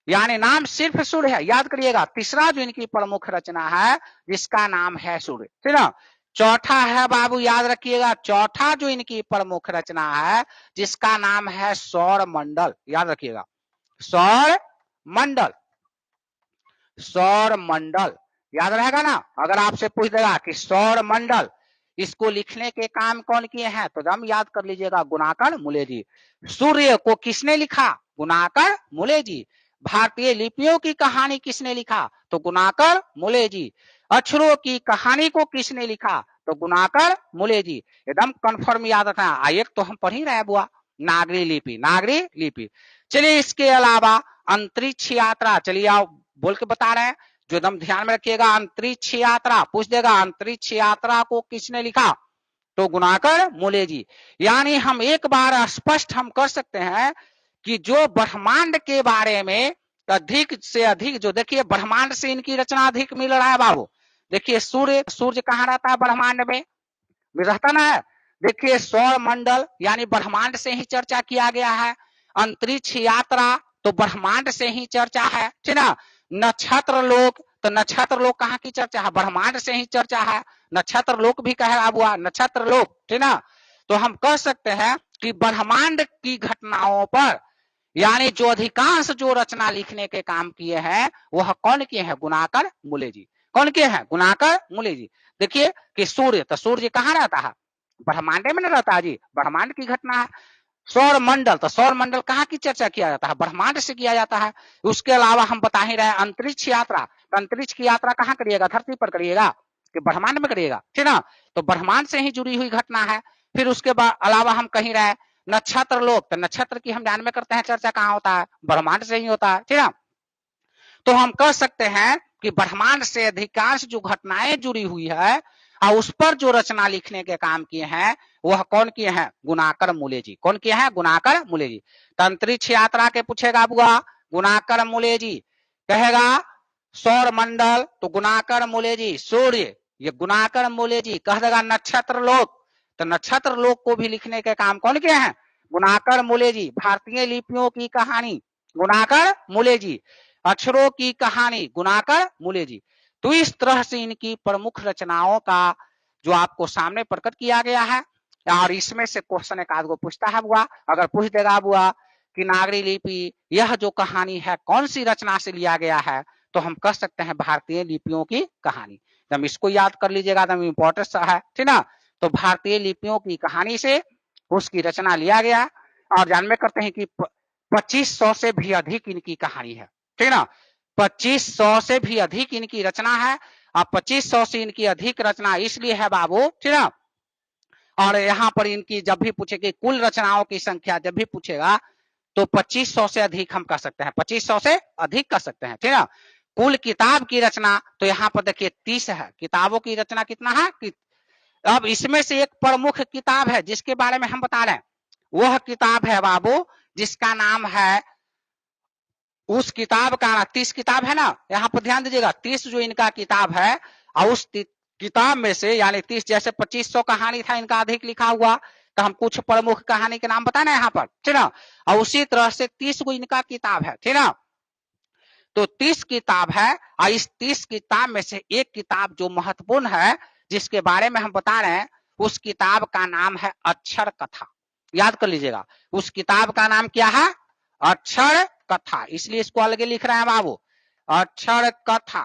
Speaker 1: यानी नाम सिर्फ सूर्य है। याद करिएगा, तीसरा जो इनकी प्रमुख रचना है जिसका नाम है सूर्य, ठीक ना। चौथा है बाबू, याद रखिएगा, चौथा जो इनकी प्रमुख रचना है जिसका नाम है सौर मंडल। याद रखिएगा, सौर मंडल, सौर मंडल याद रहेगा ना। अगर आपसे पूछ देगा कि सौर मंडल, इसको लिखने के काम कौन किए हैं, तो दम याद कर लीजिएगा, गुणाकर मूले जी। सूर्य को किसने लिखा, गुणाकर मूले जी। भारतीय लिपियों की कहानी किसने लिखा, तो गुणाकर मूले जी। अक्षरों की कहानी को किसने लिखा, तो गुणाकर मूले जी। एकदम कंफर्म याद रखना। एक तो हम पढ़ ही रहे बुआ, नागरी लिपि, नागरी लिपि। चलिए इसके अलावा अंतरिक्ष यात्रा, चलिए आओ बोल के बता रहे हैं, जो एकदम ध्यान में रखिएगा। अंतरिक्ष यात्रा पूछ देगा, अंतरिक्ष यात्रा को किसने लिखा, तो गुणाकर मूले जी। यानी हम एक बार स्पष्ट हम कर सकते हैं कि जो ब्रह्मांड के बारे में अधिक से अधिक, जो देखिए ब्रह्मांड से इनकी रचना अधिक मिल रहा है बाबू। देखिए सूर्य कहाँ रहता है, ब्रह्मांड में रहता ना है। देखिए सौर मंडल यानी ब्रह्मांड से ही चर्चा किया गया है। अंतरिक्ष यात्रा तो ब्रह्मांड से ही चर्चा है, ठीक ना। नक्षत्र लोक, तो नक्षत्र लोक कहाँ की चर्चा है, ब्रह्मांड से ही चर्चा है। नक्षत्र लोक भी कहे बाबुआ, नक्षत्र लोक, ठीक ना। तो हम कह सकते हैं कि ब्रह्मांड की घटनाओं पर यानी जो अधिकांश जो रचना लिखने के काम किए हैं वह कौन किए हैं, गुणाकर मूले जी। कौन किए हैं, गुणाकर मूले जी। देखिए कि सूर्य, तो सूर्य कहाँ रहता है, ब्रह्मांड में न रहता है जी, ब्रह्मांड की घटना है। सौर मंडल, तो सौर मंडल कहाँ की चर्चा किया जाता है, ब्रह्मांड से किया जाता है। उसके अलावा हम बता ही रहे अंतरिक्ष यात्रा, तो अंतरिक्ष की यात्रा कहाँ करिएगा, धरती पर करिएगा कि ब्रह्मांड में करिएगा, ठीक ना। तो ब्रह्मांड से ही जुड़ी हुई घटना है। फिर उसके बाद अलावा हम कहीं रहे नक्षत्र लोक, तो नक्षत्र की हम ध्यान में करते हैं चर्चा कहाँ होता है, ब्रह्मांड से ही होता है, ठीक ना। तो हम कह सकते हैं कि ब्रह्मांड से अधिकांश जो घटनाएं जुड़ी हुई है और उस पर जो रचना लिखने के काम किए हैं वह कौन किए हैं, गुणाकर मूले जी। कौन किए हैं, गुणाकर मूले जी। तो अंतरिक्ष यात्रा के पूछेगा बुआ, गुणाकर मूले जी। कहेगा सौर मंडल, तो गुणाकर मूले जी। सूर्य, ये गुणाकर मूले जी। कह देगा नक्षत्र लोक, तो नक्षत्र लोक को भी लिखने के काम कौन किए हैं, गुणाकर मूले जी। भारतीय लिपियों की कहानी, गुणाकर मूले जी। अक्षरों की कहानी, गुणाकर मूले जी। तो इस तरह से इनकी प्रमुख रचनाओं का जो आपको सामने प्रकट किया गया है, और इसमें से क्वेश्चन एक आध को पूछता है बुआ। अगर पूछ देगा बुआ कि नागरी लिपि यह जो कहानी है कौन सी रचना से लिया गया है, तो हम कह सकते हैं भारतीय लिपियों की कहानी। तो इसको याद कर लीजिएगा, एकदम इंपॉर्टेंट है, ठीक ना। तो भारतीय लिपियों की कहानी से उसकी रचना लिया गया। और जान में करते हैं कि 2500 से भी अधिक इनकी कहानी है, ठीक ना। 2500 से भी अधिक इनकी रचना है। और 2500 से इनकी अधिक रचना इसलिए है बाबू, ठीक ना। और यहाँ पर इनकी जब भी पूछेगी कुल रचनाओं की संख्या जब भी पूछेगा तो 2500 से अधिक हम कह सकते हैं, 2500 से अधिक कह सकते हैं, ठीक है। कुल किताब की रचना तो यहाँ पर देखिए 30 है। किताबों की रचना कितना है कि अब इसमें से एक प्रमुख किताब है जिसके बारे में हम बता रहे हैं, वह किताब है बाबू जिसका नाम है, उस किताब का 30 किताब है ना, यहाँ पर ध्यान दीजिएगा 30 जो इनका किताब है, और उस किताब में से यानी 30 जैसे 2500 कहानी था इनका अधिक लिखा हुआ, तो हम कुछ प्रमुख कहानी के नाम बताना यहाँ पर, ठीक ना। और उसी तरह से 30 को इनका किताब है, ठीक ना। तो 30 किताब है और इस 30 किताब में से एक किताब जो महत्वपूर्ण है जिसके बारे में हम बता रहे हैं, उस किताब का नाम है अक्षर कथा। याद कर लीजिएगा, उस किताब का नाम क्या है, अक्षर कथा। इसलिए इसको अलग लिख रहे हैं बाबू, अक्षर कथा,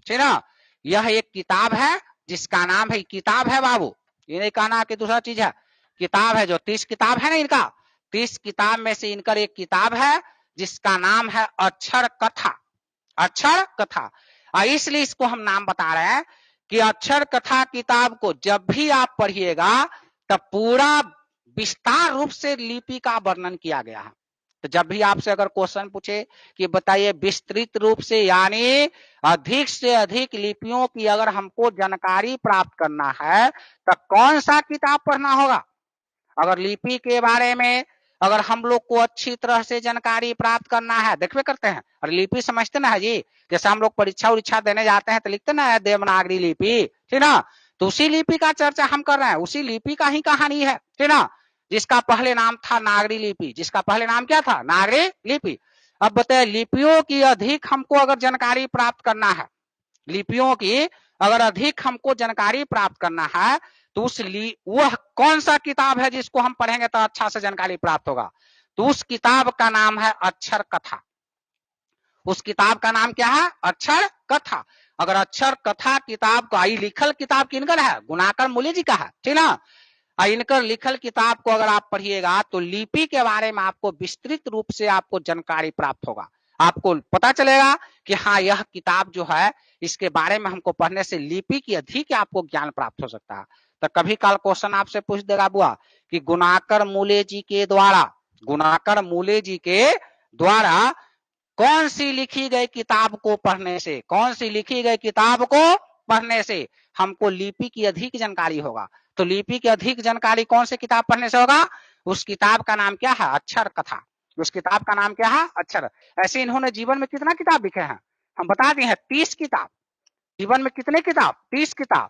Speaker 1: ठीक ना। यह एक किताब है जिसका नाम है, किताब है बाबू, ये नहीं कहना कि दूसरा चीज है, किताब है। जो 30 किताब है ना इनका, 30 किताब में से इनका एक किताब है जिसका नाम है अक्षर कथा, अक्षर कथा। इसलिए इसको हम नाम बता रहे हैं कि अक्षर कथा किताब को जब भी आप पढ़िएगा तब पूरा विस्तार रूप से लिपि का वर्णन किया गया है। तो जब भी आपसे अगर क्वेश्चन पूछे कि बताइए विस्तृत रूप से यानी अधिक से अधिक लिपियों की अगर हमको जानकारी प्राप्त करना है तो कौन सा किताब पढ़ना होगा। अगर लिपि के बारे में अगर हम लोग को अच्छी तरह से जानकारी प्राप्त करना है, देखवे करते हैं और लिपि समझते ना है जी, जैसे हम लोग परीक्षा उरीक्षा देने जाते हैं तो लिखते ना है देवनागरी लिपि, ठीक ना। तो उसी लिपि का चर्चा हम कर रहे हैं, उसी लिपि का ही कहानी है, ठीक ना। जिसका पहले नाम था नागरी लिपि, जिसका पहले नाम क्या था, नागरी लिपि। अब बताए लिपियों की अधिक हमको अगर जानकारी प्राप्त करना है, लिपियों की अगर अधिक हमको जानकारी प्राप्त करना है तो वह कौन सा किताब है जिसको हम पढ़ेंगे तो अच्छा से जानकारी प्राप्त होगा? तो उस किताब का नाम है अक्षर कथा। उस किताब का नाम क्या है? अक्षर कथा। अगर अक्षर कथा किताब का लिखल किताब किनकर है? गुणाकर मूल्य जी का है, ठीक ना? इनकर लिखल किताब को अगर आप पढ़िएगा तो लिपि के बारे में आपको विस्तृत रूप से आपको जानकारी प्राप्त होगा। आपको पता चलेगा कि हाँ, यह किताब जो है इसके बारे में हमको पढ़ने से लिपि की अधिक आपको ज्ञान प्राप्त हो सकता है। तो कभी काल क्वेश्चन आपसे पूछ देगा बुआ कि गुणाकर मूल्य जी के द्वारा कौन सी लिखी गई किताब को पढ़ने से, कौन सी लिखी गई किताब को पढ़ने से हमको लिपि की अधिक जानकारी होगा? तो लिपि की अधिक जानकारी कौन सी किताब पढ़ने से होगा? उस किताब का नाम क्या है? अक्षर कथा। उस किताब का नाम क्या है? अक्षर। ऐसे इन्होंने जीवन में कितना किताब लिखे हैं? हम बता दिए हैं 30 किताब। जीवन में कितने किताब? 30 किताब।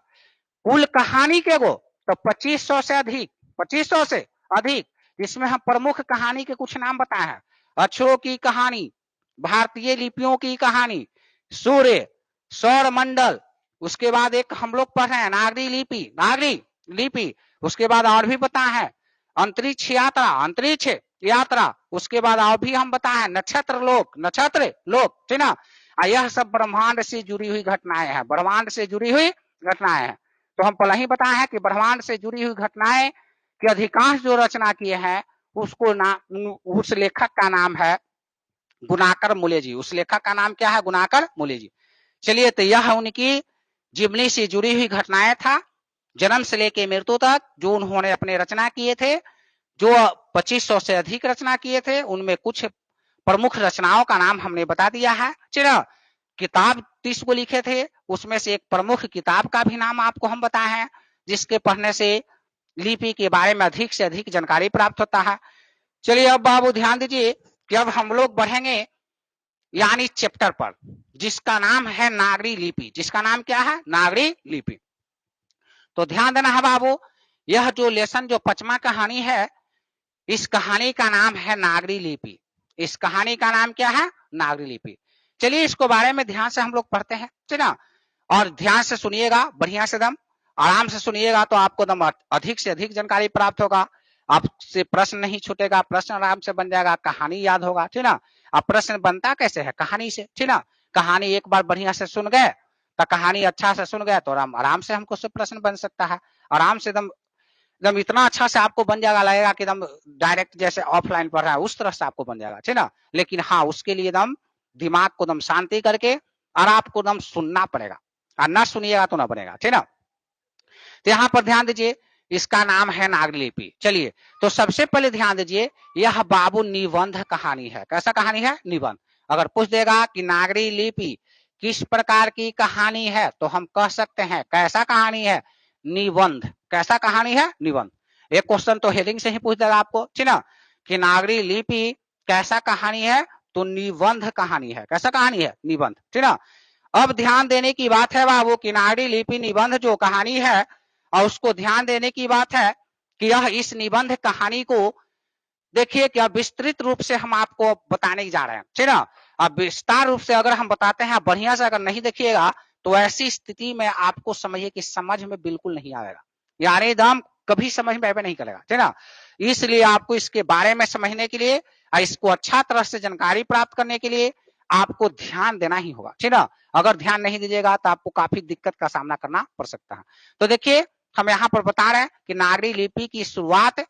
Speaker 1: कुल कहानी के गो तो 2500 से अधिक, 2500 से अधिक। इसमें हम प्रमुख कहानी के कुछ नाम बताए हैं। अक्षरों की कहानी, भारतीय लिपियों की कहानी, सूर्य, सौर मंडल, उसके बाद एक हम लोग पढ़ रहे हैं नागरी लिपि, उसके बाद और भी बताए हैं अंतरिक्ष यात्रा, उसके बाद और भी हम बताए हैं नक्षत्र लोक, ठीक ना? यह सब ब्रह्मांड से जुड़ी हुई घटनाएं हैं, ब्रह्मांड से जुड़ी हुई घटनाएं हैं। तो हम पहले ही बताए हैं कि ब्रह्मांड से जुड़ी हुई घटनाएं की अधिकांश जो रचना किए हैं उसको उस लेखक का नाम है गुणाकर मूल्य जी। उस लेखक का नाम क्या है? गुणाकर मूल्य जी। चलिए, तो यह उनकी जीवनी से जुड़ी हुई घटनाएं था, जन्म से लेके मृत्यु तक जो उन्होंने अपने रचना किए थे, जो 2500 से अधिक रचना किए थे। उनमें कुछ प्रमुख रचनाओं का नाम हमने बता दिया है। चलो, किताब 30 को लिखे थे, उसमें से एक प्रमुख किताब का भी नाम आपको हम बताए हैं जिसके पढ़ने से लिपि के बारे में अधिक से अधिक जानकारी प्राप्त होता है। चलिए, अब बाबू ध्यान दीजिए कि अब हम लोग बढ़ेंगे यानी चैप्टर पर, जिसका नाम है नागरी लिपि। जिसका नाम क्या है? नागरी लिपि। तो ध्यान देना है बाबू, यह जो लेसन जो 5वां कहानी है, इस कहानी का नाम है नागरी लिपि। इस कहानी का नाम क्या है? नागरी लिपि। चलिए, इसको बारे में ध्यान से हम लोग पढ़ते हैं, ठीक ना? और ध्यान से सुनिएगा, बढ़िया से दम आराम से सुनिएगा तो आपको दम अधिक से अधिक जानकारी प्राप्त होगा। आपसे प्रश्न नहीं छूटेगा, प्रश्न आराम से बन जाएगा, कहानी याद होगा, ठीक ना? अब प्रश्न बनता कैसे है? कहानी से, ठीक ना? कहानी एक बार बढ़िया से सुन गए तो कहानी अच्छा से सुन गए तो आराम से हमको प्रश्न बन सकता है। आराम से एकदम इतना अच्छा से आपको बन जाएगा, लगेगा कि एकदम डायरेक्ट जैसे ऑफलाइन पढ़ रहा है उस तरह से आपको बन जाएगा, ठीक ना? लेकिन हाँ, उसके लिए एकदम दिमाग को एकदम शांति करके और आपको एकदम सुनना पड़ेगा, और ना सुनिएगा तो ना बनेगा, ठीक ना? तो यहाँ पर ध्यान दीजिए, इसका नाम है नागरी लिपि। चलिए, तो सबसे पहले ध्यान दीजिए, यह बाबू निबंध कहानी है। कैसा कहानी है? निबंध। अगर पूछ देगा कि नागरी लिपि किस प्रकार की कहानी है तो हम कह सकते हैं कैसा कहानी है? निबंध। कैसा कहानी है? निबंध। एक क्वेश्चन तो हेडिंग से ही पूछ देगा आपको, ठीक ना? कि नागरी लिपि कैसा कहानी है? तो निबंध कहानी है। कैसा कहानी है? निबंध, ठीक ना? अब ध्यान देने की बात है बाबू कि नागरी लिपि निबंध जो कहानी है, और उसको ध्यान देने की बात है कि यह इस निबंध कहानी को देखिए कि अब विस्तृत रूप से हम आपको बताने जा रहे हैं, ठीक ना? अब विस्तार रूप से अगर हम बताते हैं, बढ़िया से अगर नहीं देखिएगा तो ऐसी स्थिति में आपको समझिए कि समझ में बिल्कुल नहीं आएगा, यानी एकदम कभी समझ में नहीं करेगा, ठीक ना? इसलिए आपको इसके बारे में समझने के लिए और इसको अच्छा तरह से जानकारी प्राप्त करने के लिए आपको ध्यान देना ही होगा, ठीक ना? अगर ध्यान नहीं दीजिएगा तो आपको काफी दिक्कत का सामना करना पड़ सकता है। तो देखिए, हम यहाँ पर बता रहे हैं कि नागरी लिपि की शुरुआत,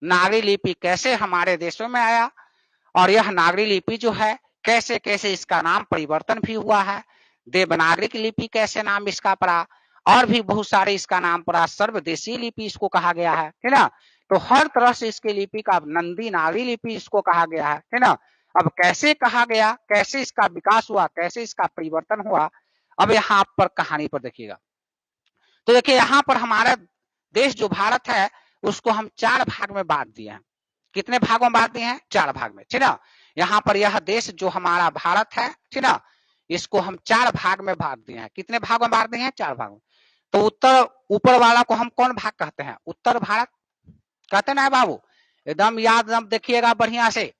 Speaker 1: नागरी लिपि कैसे हमारे देशों में आया, और यह नागरी लिपि जो है कैसे कैसे इसका नाम परिवर्तन भी हुआ है, देवनागरी लिपि कैसे नाम इसका पड़ा, और भी बहुत सारे इसका नाम पड़ा, सर्वदेशीय लिपि इसको कहा गया है, ठीक ना? तो हर तरह से इसके लिपि का नंदी नागरी लिपि इसको कहा गया है, ठीक ना? अब कैसे कहा गया, कैसे इसका विकास हुआ, कैसे इसका परिवर्तन हुआ, अब यहाँ पर कहानी पर देखिएगा। तो देखिए, यहाँ पर हमारा देश जो भारत है उसको हम 4 भाग में बांट दिए हैं। कितने भागों में बांट दिए हैं? 4 भाग में, ठीक ना? यहाँ पर यह देश जो हमारा भारत है, ठीक ना, इसको हम 4 भाग में बांट दिए हैं। कितने भागों में बांट दिए हैं? 4 भागों में। तो उत्तर ऊपर वाला को हम कौन भाग कहते हैं? उत्तर भारत कहते ना बाबू? एकदम याद देखिएगा बढ़िया से।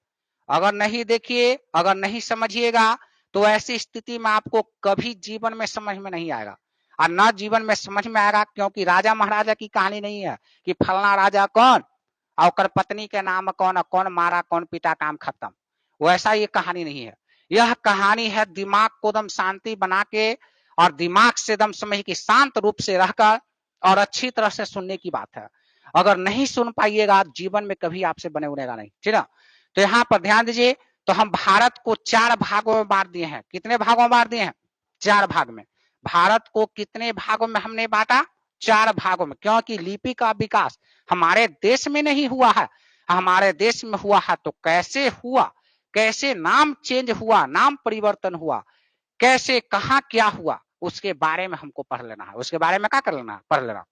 Speaker 1: अगर नहीं देखिए, अगर नहीं समझिएगा तो ऐसी स्थिति में आपको कभी जीवन में समझ में नहीं आएगा। और न जीवन में समझ में आएगा, क्योंकि राजा महाराजा की कहानी नहीं है कि फलना राजा कौन और कर पत्नी के नाम कौन, कौन मारा कौन पीटा काम खत्म। वैसा ये कहानी नहीं है। यह कहानी है दिमाग को दम शांति बना के और दिमाग से दम समझ के शांत रूप से रहकर और अच्छी तरह से सुनने की बात है। अगर नहीं सुन पाइएगा जीवन में कभी आपसे बने उनेगा नहीं, ठीक ना। तो यहाँ पर ध्यान दीजिए। तो हम भारत को 4 भागों में बांट दिए हैं। कितने भागों में बांट दिए हैं? 4 भाग में। भारत को कितने भागों में हमने बांटा? 4 भागों में। क्योंकि लिपि का विकास हमारे देश में नहीं हुआ है, हमारे देश में हुआ है तो कैसे हुआ, कैसे नाम चेंज हुआ, नाम परिवर्तन हुआ, कैसे कहां क्या हुआ, उसके बारे में हमको पढ़ लेना है। उसके बारे में क्या कर लेना है? पढ़ लेना।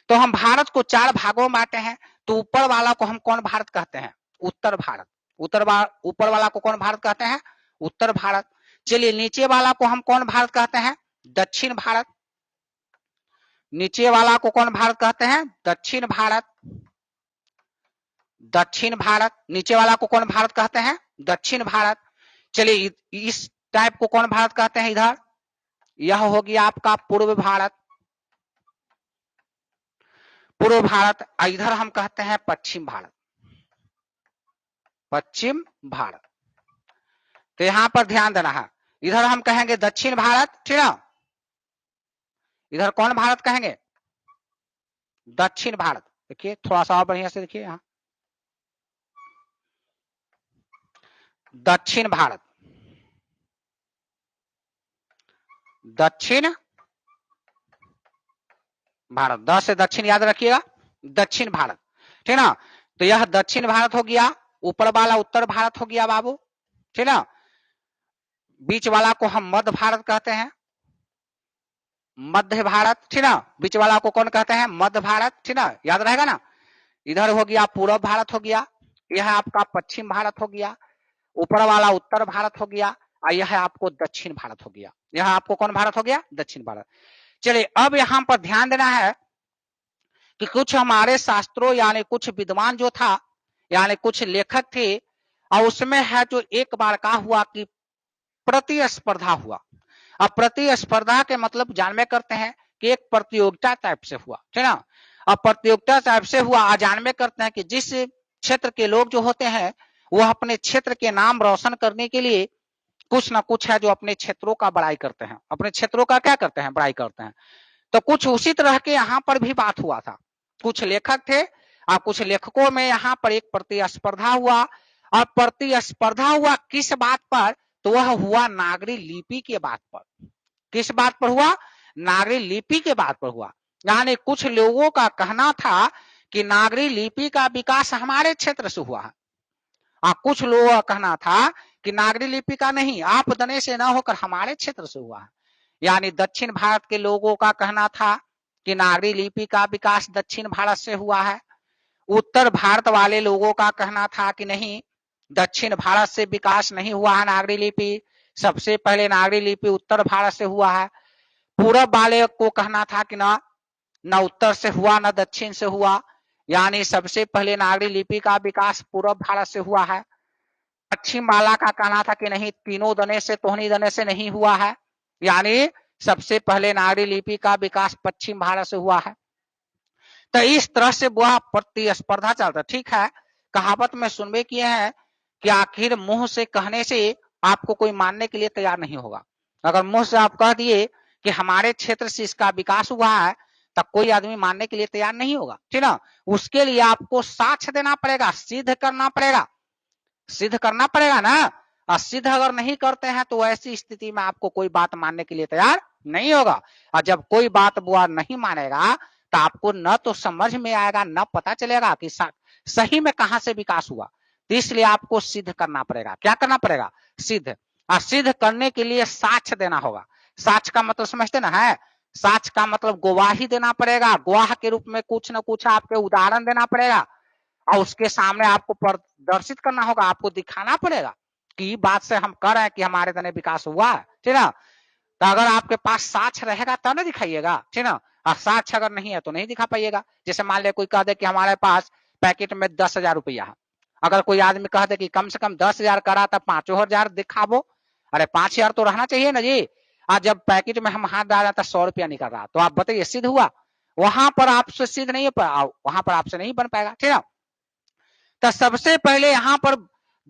Speaker 1: तो हम भारत को 4 भागों में बांटे हैं। तो ऊपर वाला को हम कौन भारत कहते हैं? उत्तर भारत। ऊपर वाला को कौन भारत कहते हैं? उत्तर भारत। चलिए नीचे वाला को हम कौन भारत कहते हैं? दक्षिण भारत। नीचे वाला को कौन भारत कहते हैं? दक्षिण भारत। दक्षिण भारत। नीचे वाला को कौन भारत कहते हैं? दक्षिण भारत। चलिए इस टाइप को कौन भारत कहते हैं? इधर यह हो गया आपका पूर्व भारत। पूर्व भारत। इधर हम कहते हैं पश्चिम भारत। पश्चिम भारत। तो यहां पर ध्यान देना है। इधर हम कहेंगे दक्षिण भारत, ठीक है। इधर कौन भारत कहेंगे? दक्षिण भारत। देखिए थोड़ा सा और बढ़िया से देखिए यहां, दक्षिण भारत। दक्षिण भारत, द से दक्षिण याद रखिएगा, दक्षिण भारत, ठीक ना। तो यह दक्षिण भारत हो गया। ऊपर वाला उत्तर भारत हो गया बाबू, ठीक ना। बीच वाला को हम मध्य भारत कहते हैं, मध्य भारत, ठीक ना। बीच वाला को कौन कहते हैं? मध्य भारत, ठीक ना, याद रहेगा ना। इधर हो गया पूर्व भारत हो गया, यह आपका पश्चिम भारत हो गया। ऊपर वाला उत्तर भारत हो गया और यह आपको दक्षिण भारत हो गया। यह आपको कौन भारत हो गया? दक्षिण भारत। चलिए अब यहां पर ध्यान देना है कि कुछ हमारे शास्त्रों यानी कुछ विद्वान जो था यानी कुछ लेखक थे, और उसमें है जो एक बार का हुआ कि प्रतिस्पर्धा हुआ। अब प्रतिस्पर्धा के मतलब जानवे करते हैं कि एक प्रतियोगिता टाइप से हुआ, ठीक ना। अब प्रतियोगिता टाइप से हुआ, जानवे करते हैं कि जिस क्षेत्र के लोग जो होते हैं वह अपने क्षेत्र के नाम रोशन करने के लिए कुछ ना कुछ है जो अपने क्षेत्रों का बड़ाई करते हैं, अपने क्षेत्रों का क्या करते हैं? बड़ाई करते हैं। तो कुछ उसी तरह के यहाँ पर भी बात हुआ था। कुछ लेखक थे और कुछ लेखकों में यहाँ पर एक प्रतिस्पर्धा हुआ। और प्रतिस्पर्धा हुआ किस बात पर? तो वह हुआ नागरी लिपि के बात पर। किस बात पर हुआ? नागरी लिपि के बात पर हुआ। यानी कुछ लोगों का कहना था कि नागरी लिपि का विकास हमारे क्षेत्र से हुआ है, और कुछ लोगों का कहना था कि नागरी लिपि का नहीं, आप दने से न होकर हमारे क्षेत्र से हुआ है। यानी दक्षिण भारत के लोगों का कहना था कि नागरी लिपि का विकास दक्षिण भारत से हुआ है। उत्तर भारत वाले लोगों का कहना था कि नहीं, दक्षिण भारत से विकास नहीं हुआ है नागरी लिपि, सबसे पहले नागरी लिपि उत्तर भारत से हुआ है। पूरब वाले को कहना था कि न उत्तर से हुआ न दक्षिण से हुआ, यानी सबसे पहले नागरी लिपि का विकास पूर्व भारत से हुआ है। पश्चिम वाला का कहना था कि नहीं, तीनों दने से तोहनी दने से नहीं हुआ है, यानी सबसे पहले नागरी लिपि का विकास पश्चिम भारत से हुआ है। तो इस तरह से वह प्रतिस्पर्धा चलता। ठीक है, कहावत में सुनबे किए हैं कि आखिर मुंह से कहने से आपको कोई मानने के लिए तैयार नहीं होगा। अगर मुंह से आप कह दिए कि हमारे क्षेत्र से इसका विकास हुआ है, तब कोई आदमी मानने के लिए तैयार नहीं होगा, ठीक ना। उसके लिए आपको साक्ष्य देना पड़ेगा, सिद्ध करना पड़ेगा, सिद्ध करना पड़ेगा ना। और सिद्ध अगर नहीं करते हैं तो ऐसी स्थिति में आपको कोई बात मानने के लिए तैयार नहीं होगा। और जब कोई बात वो नहीं मानेगा तो आपको न तो समझ में आएगा, न पता चलेगा कि सही में कहां से विकास हुआ। तो इसलिए आपको सिद्ध करना पड़ेगा। क्या करना पड़ेगा? सिद्ध। और सिद्ध करने के लिए साक्ष्य देना होगा। साक्ष्य का मतलब समझते ना है? साक्ष्य का मतलब गवाही देना पड़ेगा। गवाह के रूप में कुछ न कुछ आपके उदाहरण देना पड़ेगा और उसके सामने आपको प्रदर्शित करना होगा, आपको दिखाना पड़ेगा कि बात से हम कह रहे हैं कि हमारे तने विकास हुआ है, ठीक ना। तो अगर आपके पास साक्ष्य रहेगा तब ना दिखाइएगा, ठीक ना। और साक्ष्य अगर नहीं है तो नहीं दिखा पाइएगा। जैसे मान लिया कोई कह दे कि हमारे पास पैकेट में 10,000 रुपया है, अगर कोई आदमी कह दे कि कम से कम 10,000 करा तब 5,000 दिखाबो, अरे 5,000 तो रहना चाहिए ना जी। आज जब पैकेट में हम हाथ डाल रहा था 100 रुपया निकल रहा, तो आप बताइए सिद्ध हुआ? वहां पर आपसे सिद्ध नहीं हो, वहां पर आपसे नहीं बन पाएगा, ठीक है। तो सबसे पहले यहाँ पर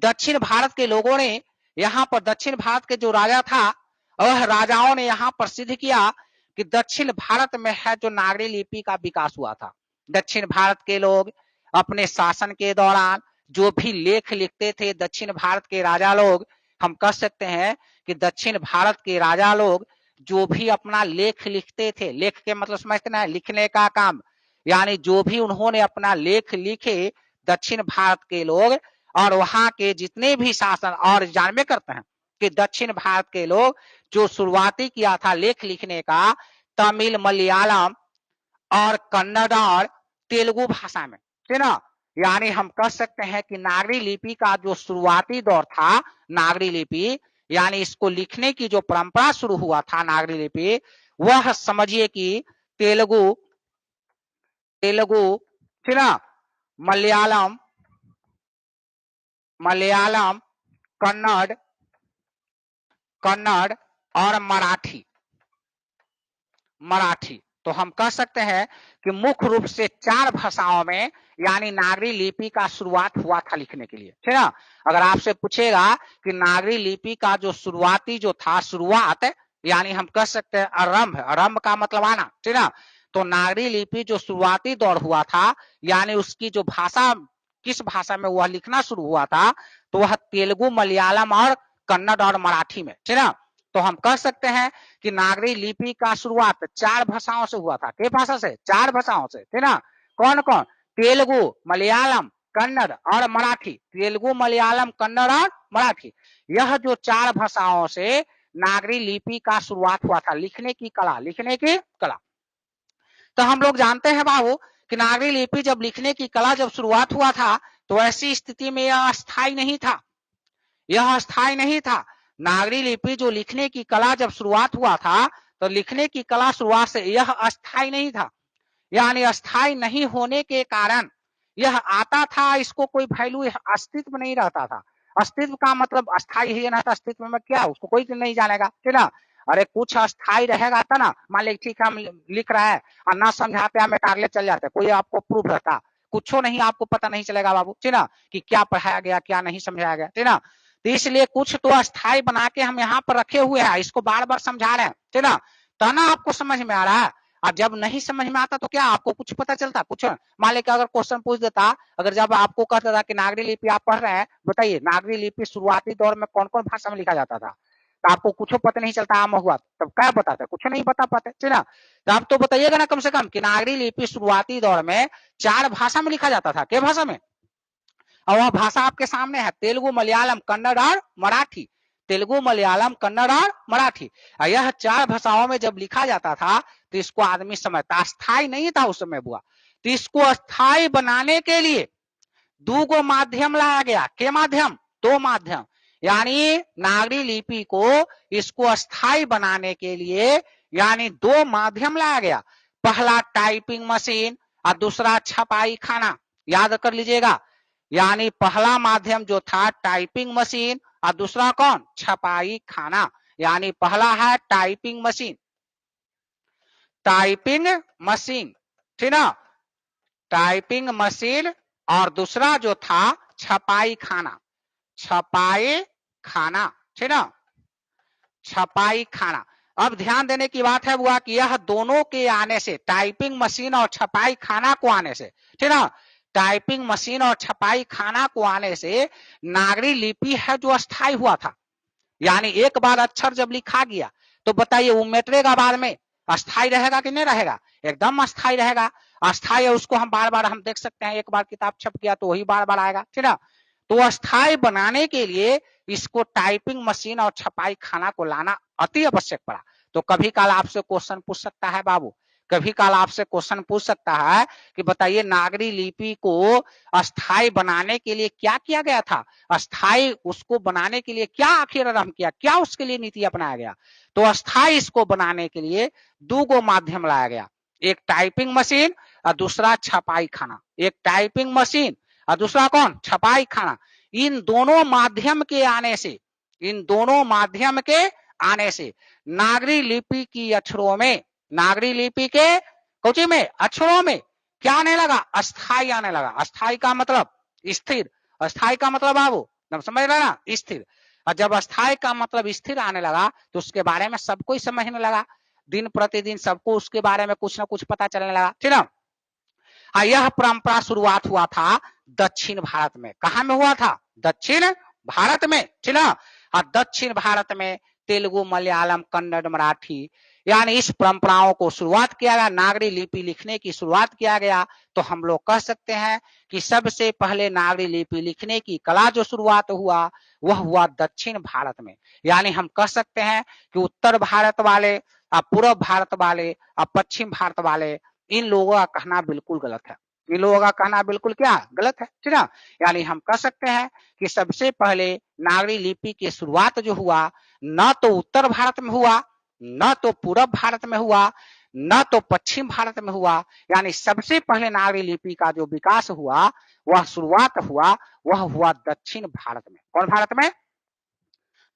Speaker 1: दक्षिण भारत के लोगों ने, यहाँ पर दक्षिण भारत के जो राजा था, वह राजाओं ने यहाँ पर सिद्ध किया कि दक्षिण भारत में है जो नागरी लिपि का विकास हुआ था। दक्षिण भारत के लोग अपने शासन के दौरान जो भी लेख लिखते थे, दक्षिण भारत के राजा लोग, हम कह सकते हैं कि दक्षिण भारत के राजा लोग जो भी अपना लेख लिखते थे, लेख के मतलब समझते हैं लिखने का काम, यानी जो भी उन्होंने अपना लेख लिखे दक्षिण भारत के लोग, और वहां के जितने भी शासन, और जानवे करते हैं कि दक्षिण भारत के लोग जो शुरुआती किया था लेख लिखने का, तमिल, मलयालम और कन्नड़ और तेलुगु भाषा में, ठीक ना। यानी हम कह सकते हैं कि नागरी लिपि का जो शुरुआती दौर था, नागरी लिपि यानी इसको लिखने की जो परंपरा शुरू हुआ था नागरी लिपि, वह समझिए कि तेलुगु, ठीक ना, मलयालम, कन्नड़ और मराठी। तो हम कह सकते हैं कि मुख्य रूप से 4 भाषाओं में यानी नागरी लिपि का शुरुआत हुआ था लिखने के लिए, ठीक है। अगर आपसे पूछेगा कि नागरी लिपि का जो शुरुआती जो था, शुरुआत यानी हम कह सकते हैं आरंभ का मतलब आना, ठीक है। तो नागरी लिपि जो शुरुआती दौर हुआ था, यानी उसकी जो भाषा, किस भाषा में वह लिखना शुरू हुआ था, तो वह तेलुगु, मलयालम और कन्नड़ और मराठी में, ठीक है। तो हम कह सकते हैं कि नागरी लिपि का शुरुआत 4 भाषाओं से हुआ था। किस भाषा से? 4 भाषाओं से, ठीक ना। कौन कौन? तेलुगु, मलयालम, कन्नड़ और मराठी। तेलुगु, मलयालम, कन्नड़ और मराठी, यह जो 4 भाषाओं से नागरी लिपि का शुरुआत हुआ था, लिखने की कला। तो हम लोग जानते हैं बाबू कि नागरी लिपि जब लिखने की कला जब शुरुआत हुआ था, तो ऐसी स्थिति में यह अस्थाई नहीं था। नागरी लिपि जो लिखने की कला जब शुरुआत हुआ था, तो लिखने की कला शुरुआत से यह अस्थाई नहीं था, यानी अस्थाई नहीं होने के कारण यह आता था, इसको कोई वैल्यू, अस्तित्व नहीं रहता था। अस्तित्व का मतलब अस्थाई ही ना था, अस्तित्व में क्या उसको कोई नहीं जानेगा, ठीक ना। अरे कुछ अस्थाई रहेगा था ना, मान लीजिए ठीक है हम लिख रहा है और ना समझाते हमें टारगेट चल जाते, कोई आपको प्रूफ रहता, कुछ नहीं आपको पता नहीं चलेगा बाबू, ठीक ना, कि क्या पढ़ाया गया क्या नहीं समझाया गया, ठीक ना। तो इसलिए कुछ तो अस्थाई बना के हम यहाँ पर रखे हुए हैं, इसको बार बार समझा रहे हैं, ठीक ना, तो ना आपको समझ में आ रहा है। और जब नहीं समझ में आता तो क्या आपको कुछ पता चलता? कुछ। मान लेकर अगर क्वेश्चन पूछ देता, अगर जब आपको कहता था कि नागरी लिपि आप पढ़ रहे हैं, बताइए नागरी लिपि शुरुआती दौर में कौन कौन भाषा में लिखा जाता था, तो आपको कुछ पता नहीं चलता, आम हुआ तब क्या बताते? कुछ नहीं बता पाते, ठीक ना। तो आप तो बताइएगा ना कम से कम कि नागरी लिपि शुरुआती दौर में 4 भाषा में लिखा जाता था। क्या भाषा में? और वह भाषा आपके सामने है, तेलुगु, मलयालम, कन्नड़ और मराठी। तेलुगु, मलयालम, कन्नड़ और मराठी, यह 4 भाषाओं में जब लिखा जाता था तो इसको आदमी समझता, अस्थाई नहीं था उस समय बुआ। तो इसको अस्थाई बनाने के लिए 2 माध्यम लाया गया। के माध्यम? 2 माध्यम, यानी नागरी लिपि को इसको अस्थाई बनाने के लिए यानी 2 माध्यम लाया गया। पहला टाइपिंग मशीन और दूसरा छपाई खाना। याद कर लीजिएगा, यानी पहला माध्यम जो था टाइपिंग मशीन और दूसरा कौन? छपाई खाना। यानी पहला है टाइपिंग मशीन, ठीक ना, टाइपिंग मशीन, और दूसरा जो था छपाई खाना, ठीक ना, छपाई खाना। अब ध्यान देने की बात है बुआ कि यह दोनों के आने से, टाइपिंग मशीन और छपाई खाना को आने से, ठीक ना, टाइपिंग मशीन और छपाई खाना को आने से नागरी लिपि है जो अस्थाई हुआ था। यानी एक बार अक्षर जब लिखा गया तो बताइए वो मिटेगा बाद में, अस्थाई रहेगा कि नहीं रहेगा? एकदम अस्थाई रहेगा। अस्थाई है उसको हम बार बार हम देख सकते हैं, एक बार किताब छप गया तो वही बार बार आएगा, ठीक है। तो अस्थाई बनाने के लिए इसको टाइपिंग मशीन और छपाई खाना को लाना अति आवश्यक पड़ा। तो कभी काल आपसे क्वेश्चन पूछ सकता है बाबू, कभी काल आपसे क्वेश्चन पूछ सकता है कि बताइए नागरी लिपि को अस्थाई बनाने के लिए क्या किया गया था, अस्थाई उसको बनाने के लिए क्या आखिर आरंभ किया, क्या उसके लिए नीति अपनाया गया। तो अस्थाई इसको बनाने के लिए 2 माध्यम लाया गया, एक टाइपिंग मशीन और दूसरा छपाई खाना। एक टाइपिंग मशीन और दूसरा कौन? छपाई खाना। इन दोनों माध्यम के आने से नागरी लिपि की अक्षरों में, नागरी लिपि के कुछ में अक्षरों में क्या आने लगा? अस्थाई आने लगा। अस्थाई का मतलब स्थिर, अस्थाई का मतलब बाबू समझ रहे ना, स्थिर। और जब अस्थाई का मतलब स्थिर आने लगा तो उसके बारे में सबको ही समझने लगा, दिन प्रतिदिन सबको उसके बारे में कुछ ना कुछ पता चलने लगा, ठीक ना। यह परंपरा शुरुआत हुआ था दक्षिण भारत में। कहां में हुआ था? दक्षिण भारत में, ठीक ना। और दक्षिण भारत में तेलुगु, मलयालम, कन्नड़, मराठी यानी इस परंपराओं को शुरुआत किया गया, नागरी लिपि लिखने की शुरुआत किया गया। तो हम लोग कह सकते हैं कि सबसे पहले नागरी लिपि लिखने की कला जो शुरुआत हुआ वह हुआ दक्षिण भारत में। यानी हम कह सकते हैं कि उत्तर भारत वाले, पूर्व भारत वाले, पश्चिम भारत वाले, इन लोगों का कहना बिल्कुल गलत है। इन लोगों का कहना बिल्कुल क्या गलत है, ठीक है। यानी हम कह सकते हैं कि सबसे पहले नागरी लिपि की शुरुआत जो हुआ न तो उत्तर भारत में हुआ, न तो पूर्व भारत में हुआ, न तो पश्चिम भारत में हुआ। यानी सबसे पहले नागरी लिपि का जो विकास हुआ, वह शुरुआत हुआ, वह हुआ दक्षिण भारत में। कौन भारत में?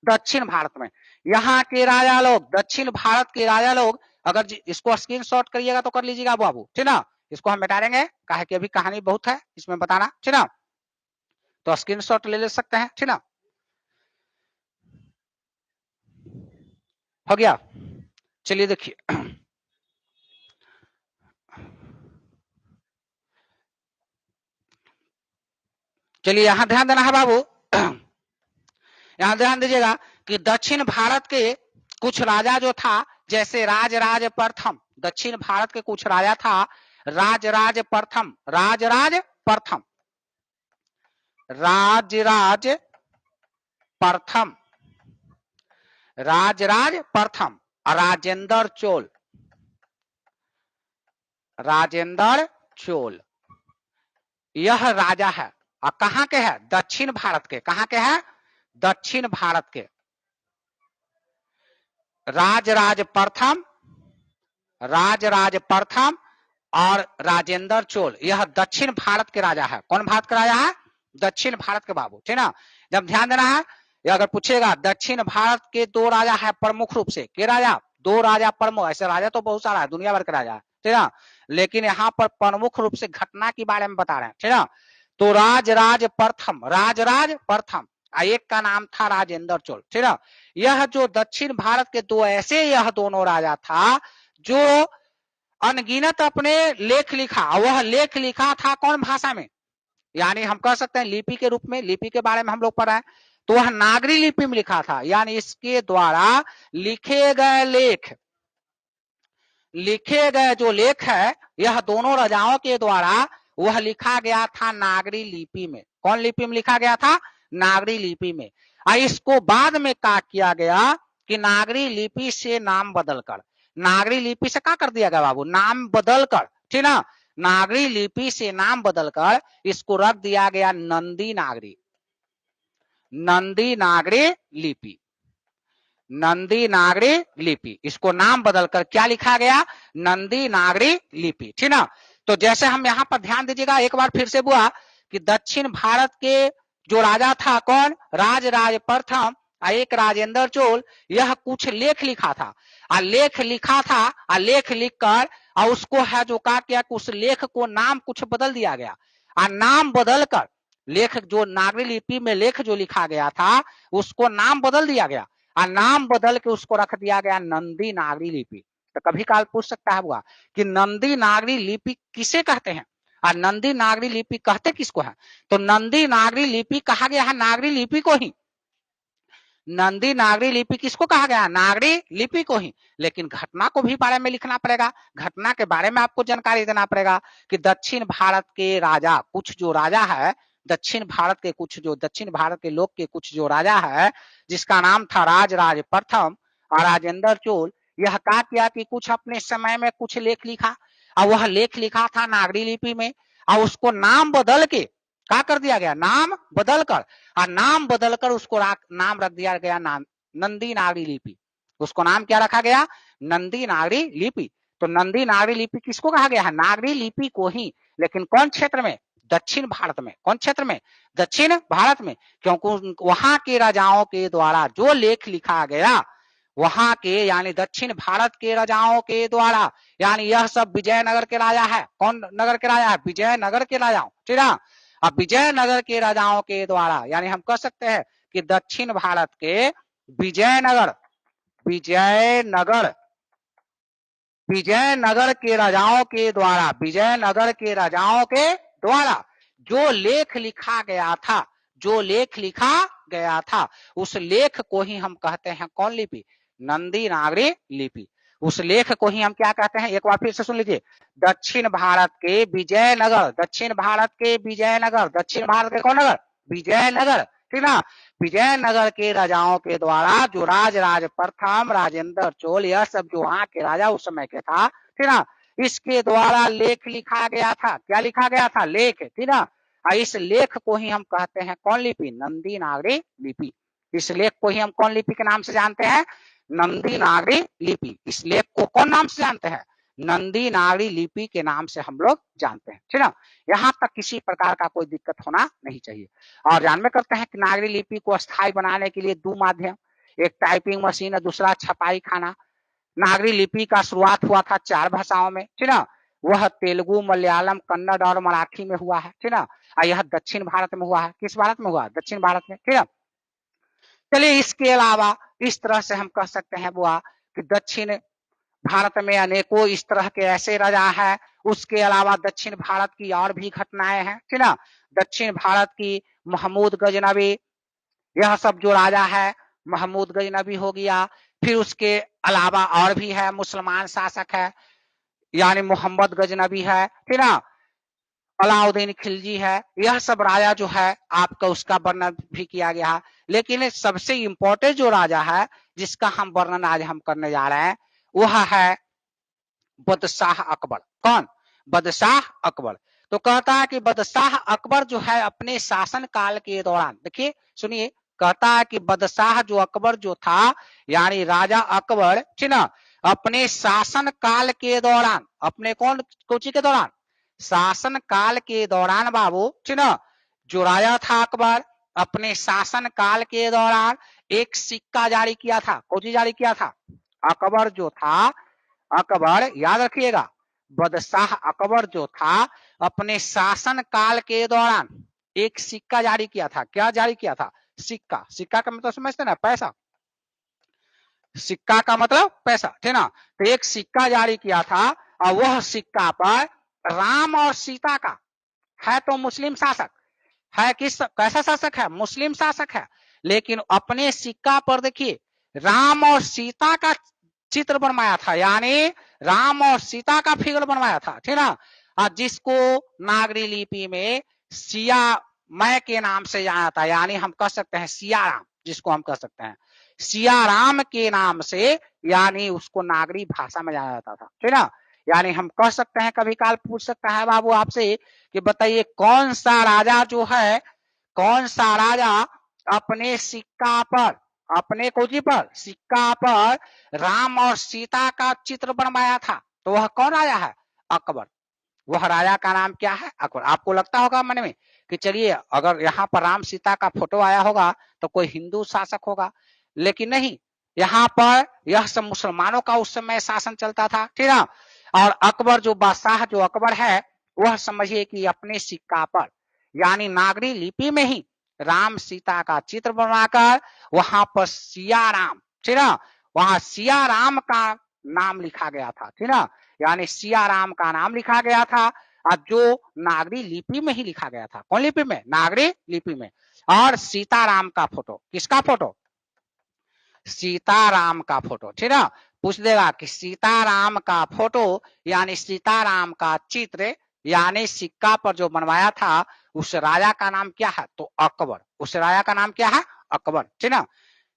Speaker 1: दक्षिण भारत में। यहाँ के राजा लोग, दक्षिण भारत के राजा लोग, अगर इसको स्क्रीनशॉट करिएगा तो कर लीजिएगा बाबू, ठीक ना। इसको हम मिटा देंगे, कहे कि अभी कहानी बहुत है इसमें बताना, ठीक ना। तो स्क्रीनशॉट ले सकते हैं, ठीक ना। हो गया, चलिए देखिए। चलिए यहां ध्यान देना है बाबू, यहां ध्यान दीजिएगा कि दक्षिण भारत के कुछ राजा जो था, जैसे राजराज प्रथम, दक्षिण भारत के कुछ राजा था, राजराज प्रथम, राजराज प्रथम, राजराज प्रथम, राजराज प्रथम, राजेंद्र चोल, राजेंद्र चोल, यह राजा है। और कहां के है? दक्षिण भारत के। कहां के है? दक्षिण भारत के। राजराज प्रथम, राजराज प्रथम और राजेंद्र चोल, यह दक्षिण भारत के राजा है। कौन भारत का राजा है? दक्षिण भारत के बाबू, ठीक ना। जब ध्यान देना है, अगर पूछेगा दक्षिण भारत के दो राजा है प्रमुख रूप से, के राजा? दो राजा प्रमुख, ऐसे राजा तो बहुत सारा है, दुनिया भर के राजा है, ठीक ना, लेकिन यहाँ पर प्रमुख रूप से घटना के बारे में बता रहे हैं, ठीक ना। तो राजराज प्रथम, राजराज प्रथम, एक का नाम था राजेंद्र चोल, ठीक ना। यह जो दक्षिण भारत के दो ऐसे यह दोनों राजा था जो अनगिनत अपने लेख लिखा। वह लेख लिखा था कौन भाषा में? यानी हम कह सकते हैं लिपि के रूप में। लिपि के बारे में हम लोग पढ़ा है, तो वह नागरी लिपि में लिखा था। यानी इसके द्वारा लिखे गए लेख, लिखे गए जो लेख है यह दोनों राजाओं के द्वारा वह लिखा गया था नागरी लिपि में। कौन लिपि में लिखा गया था? नागरी लिपि में। इसको बाद में क्या किया गया कि नागरी लिपि से नाम बदलकर, नागरी लिपि से क्या कर दिया गया बाबू? नाम बदलकर, ठीक ना। नागरी लिपि से नाम बदलकर इसको रख दिया गया नंदी नागरी, नंदी नागरी लिपि, नंदी नागरी लिपि। इसको नाम बदलकर क्या लिखा गया? नंदी नागरी लिपि, ठीक ना। तो जैसे हम यहाँ पर ध्यान दीजिएगा, एक बार फिर से हुआ कि दक्षिण भारत के जो राजा था कौन? राजराज प्रथम, एक राजेंद्र चोल, यह कुछ लेख लिखा था। लेख लिखा था, लेख लिखकर और उसको है जो क्या किया, उस लेख को नाम कुछ बदल दिया गया। नाम बदलकर लेख जो नागरी लिपि में लेख जो लिखा गया था उसको नाम बदल दिया गया, नाम बदल के उसको रख दिया गया नंदी नागरी लिपि। तो कभी काल पूछ सकता है हुआ कि नंदी नागरी लिपि किसे कहते हैं और नंदी नागरी लिपि कहते किसको है? तो नंदी नागरी लिपि कहा गया है नागरी लिपि को ही। नंदी नागरी लिपि किसको कहा गया? नागरी लिपि को ही। लेकिन घटना को भी बारे में लिखना पड़ेगा, घटना के बारे में आपको जानकारी देना पड़ेगा कि दक्षिण भारत के राजा, कुछ जो राजा है दक्षिण भारत के, कुछ जो दक्षिण भारत के लोग के कुछ जो राजा है जिसका नाम था राजराज प्रथम और राजेंद्र चोल, यह क्या किया कि कुछ अपने समय में कुछ लेख लिखा और वह लेख लिखा था नागरी लिपि में और उसको नाम बदल के क्या कर दिया गया? नाम बदलकर, और नाम बदलकर उसको नाम रख दिया गया नंदी नागरी लिपि। उसको नाम क्या रखा गया? नंदी नागरी लिपि। तो नंदी नागरी लिपि किसको कहा गया है? नागरी लिपि को ही। लेकिन कौन क्षेत्र में? दक्षिण भारत में। कौन क्षेत्र में? दक्षिण भारत में, क्योंकि वहां के राजाओं के द्वारा जो लेख लिखा गया वहां के यानी दक्षिण भारत के राजाओं के द्वारा, यानी यह सब विजयनगर के राजा है। कौन नगर के राजा है? विजयनगर के राजाओं, ठीक है। अब विजयनगर के राजाओं के द्वारा, यानी हम कह सकते हैं कि दक्षिण भारत के विजयनगर विजयनगर के राजाओं के द्वारा, विजयनगर के राजाओं के द्वारा जो लेख लिखा गया था, उस लेख को ही हम कहते हैं कौन लिपि? नंदी नागरी लिपि। उस लेख को ही हम क्या कहते हैं? एक बार फिर से सुन लीजिए। दक्षिण भारत के विजयनगर, दक्षिण भारत के कौन नगर? विजयनगर, ठीक ना। विजयनगर के राजाओं के द्वारा जो राज प्रथम, राजेंद्र चोल, यह सब जो वहां के राजा उस समय के था, ठीक ना, इसके द्वारा लेख लिखा गया था। क्या लिखा गया था? लेख, ठीक ना। इस लेख को ही हम कहते हैं कौन लिपि? नंदी नागरी लिपि। इस लेख को ही हम कौन लिपि के नाम से जानते हैं? नंदी नागरी लिपि। इस लेख को कौन नाम से जानते हैं? नंदी नागरी लिपि के नाम से हम लोग जानते हैं, ठीक ना। यहाँ तक किसी प्रकार का कोई दिक्कत होना नहीं चाहिए। और जानवे करते हैं कि नागरी लिपि को स्थायी बनाने के लिए दो माध्यम, एक टाइपिंग मशीन और दूसरा छपाई खाना। नागरी लिपि का शुरुआत हुआ था 4 भाषाओं में, ठीक ना। वह तेलुगु, मलयालम, कन्नड़ और मराठी में हुआ है, ठीक ना। यह दक्षिण भारत में हुआ है। किस भारत में हुआ? दक्षिण भारत में, ठीक है। चलिए, इसके अलावा इस तरह से हम कह सकते हैं बुआ कि दक्षिण भारत में अनेकों इस तरह के ऐसे राजा है। उसके अलावा दक्षिण भारत की और भी घटनाएं हैं, ठीक ना। दक्षिण भारत की महमूद गजनबी, यह सब जो राजा है, महमूद गजनबी हो गया। फिर उसके अलावा और भी है, मुसलमान शासक है, यानी मोहम्मद गजनबी है, ठीक ना। अलाउद्दीन खिलजी है। यह सब राजा जो है आपका उसका वर्णन भी किया गया है। लेकिन सबसे इंपॉर्टेंट जो राजा है जिसका हम वर्णन आज हम करने जा रहे हैं, वह है बदशाह अकबर। कौन? बदशाह अकबर। तो कहता है कि बदशाह अकबर जो है अपने शासन काल के दौरान, देखिए सुनिए, कहता है कि बदशाह जो अकबर जो था, यानी राजा अकबर, ठीक ना, अपने शासन काल के दौरान, अपने कौन कोची के दौरान? शासन काल के दौरान बाबू, ठीक ना, जो राजा था अकबर, अपने शासन काल के दौरान एक सिक्का जारी किया था। कोची जारी किया था? अकबर जो था, अकबर याद रखिएगा, बदशाह अकबर जो था अपने शासन काल के दौरान एक सिक्का जारी किया था। क्या जारी किया था? सिक्का। सिक्का का मतलब समझते ना? पैसा। सिक्का का मतलब पैसा, ठीक ना। तो एक सिक्का जारी किया था और वह सिक्का पर राम और सीता का है, तो मुस्लिम शासक है। कैसा शासक है? मुस्लिम शासक है। लेकिन अपने सिक्का पर देखिए राम और सीता का चित्र बनवाया था, यानी राम और सीता का फिगर बनवाया था, ठीक ना। और जिसको नागरी लिपि में सिया मैं के नाम से जाना था, यानी हम कह सकते हैं सिया राम, जिसको हम कह सकते हैं सिया राम के नाम से, यानी उसको नागरी भाषा में जाना जाता था, ठीक ना। यानी हम कह सकते हैं, कभी काल पूछ सकता है बाबू आपसे कि बताइए कौन सा राजा जो है, कौन सा राजा अपने सिक्का पर, अपने कोजी पर, सिक्का पर राम और सीता का चित्र बनवाया था? तो वह कौन राजा है? अकबर। वह राजा का नाम क्या है? अकबर। आपको लगता होगा मन में कि चलिए अगर यहाँ पर राम सीता का फोटो आया होगा तो कोई हिंदू शासक होगा, लेकिन नहीं, यहाँ पर यह सब मुसलमानों का उस समय शासन चलता था, ठीक है। और अकबर जो बादशाह जो अकबर है, वह समझिए कि अपने सिक्का पर, यानी नागरी लिपि में ही राम सीता का चित्र बनवाकर वहां पर सिया राम, ठीक है, वहां सिया राम का नाम लिखा गया था, ठीक है। यानी सिया राम का नाम लिखा गया था, और जो नागरी लिपि में ही लिखा गया था। कौन लिपि में? नागरी लिपि में। और सीताराम का फोटो, किसका फोटो? सीताराम का फोटो, ठीक है। पूछ देगा कि सीताराम का फोटो यानी सीताराम का चित्र, यानी सिक्का पर जो बनवाया था, उस राजा का नाम क्या है? तो अकबर। उस राजा का नाम क्या है? अकबर, ठीक है।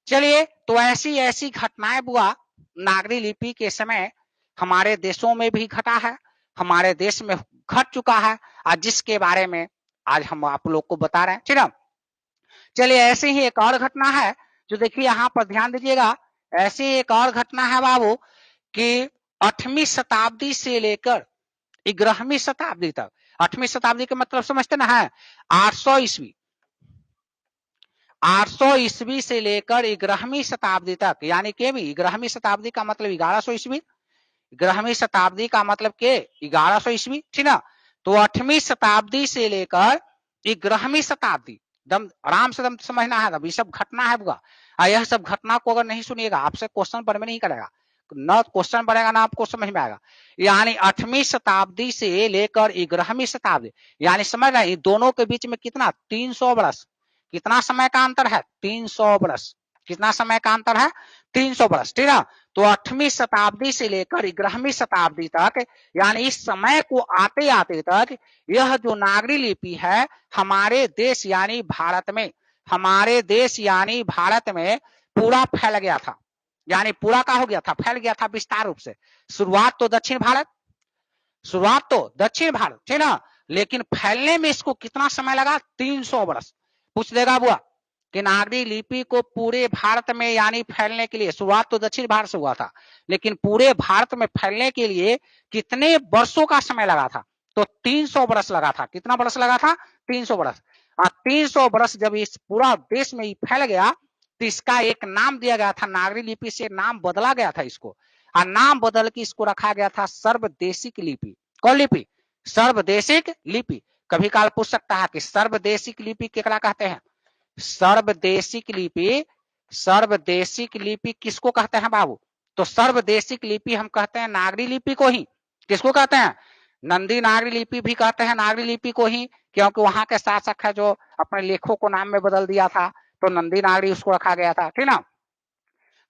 Speaker 1: चलिए, तो ऐसी ऐसी घटनाएं बुआ नागरी लिपि के समय हमारे देशों में भी घटा है, हमारे देश में घट चुका है, और जिसके बारे में आज हम आप लोग को बता रहे हैं, ठीक है। चलिए, ऐसे ही एक और घटना है जो देखिए यहाँ पर ध्यान दीजिएगा। ऐसी एक और घटना है बाबू कि 8वीं शताब्दी से लेकर 11वीं शताब्दी तक, 8वीं शताब्दी का मतलब समझते ना है 800 ईस्वी, 800 ईस्वी से लेकर 11वीं शताब्दी तक, यानी कि 11वीं शताब्दी का मतलब 1100 ईस्वी, 11वीं शताब्दी का मतलब के 1100 ईस्वी, ठीक ना। तो 8वीं शताब्दी से लेकर 11वीं शताब्दी, दम आराम से दम समझना है, ये सब घटना है बुआ। यह सब घटना को अगर नहीं सुनिएगा आपसे क्वेश्चन पर में नहीं करेगा, न क्वेश्चन बनेगा ना आपको समझ में आएगा। यानी 8वीं शताब्दी से लेकर 11वीं शताब्दी, यानी समझ रहे हैं दोनों के बीच में कितना 300 वर्ष, कितना समय का अंतर है 300 वर्ष, कितना समय का अंतर है 300 वर्ष, ठीक है। तो 8वीं शताब्दी से लेकर 11वीं शताब्दी तक, यानी इस समय को आते आते तक यह जो नागरी लिपि है हमारे देश यानी भारत में, हमारे देश यानी भारत में पूरा फैल गया था, यानी पूरा का हो गया था, फैल गया था विस्तार रूप से। शुरुआत तो दक्षिण भारत, शुरुआत तो दक्षिण भारत, ठीक ना, लेकिन फैलने में इसको कितना समय लगा 300 वर्ष। पूछ देगा बुआ कि नागरी लिपि को पूरे भारत में यानी फैलने के लिए, शुरुआत तो दक्षिण भारत से हुआ था, लेकिन पूरे भारत में फैलने के लिए कितने वर्षों का समय लगा था, तो 300 वर्ष लगा था। कितना वर्ष लगा था 300 वर्ष। 300 वर्ष जब इस पूरा देश में फैल गया तो इसका एक नाम दिया गया था, नागरी लिपि से नाम बदला गया था इसको, और नाम बदल के इसको रखा गया था सर्वदेशिक लिपि। कौन लिपि? सर्वदेशिक लिपि। कभी काल पूछ सकता है कि सर्वदेशिक लिपि केकरा कहते हैं? सर्वदेशिक लिपि, सर्वदेशिक लिपि किसको कहते हैं बाबू? तो सर्वदेशिक लिपि हम कहते हैं नागरी लिपि को ही। किसको कहते हैं? नंदी नागरी लिपि भी कहते हैं नागरी लिपि को ही, क्योंकि वहां के शासक है जो अपने लेखों को नाम में बदल दिया था, तो नंदी नागरी उसको रखा गया था, ठीक ना।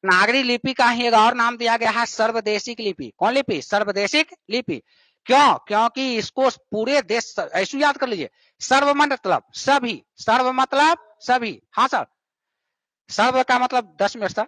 Speaker 1: नागरी लिपि का ही एक और नाम दिया गया है सर्वदेशिक लिपि। कौन लिपि? सर्वदेशिक लिपि। क्यों? क्योंकि इसको पूरे देश, ऐसे याद कर लीजिए, सर्व मतलब सभी, सर्व मतलब सभी, हाँ सर, सर्व का मतलब 10 में सर,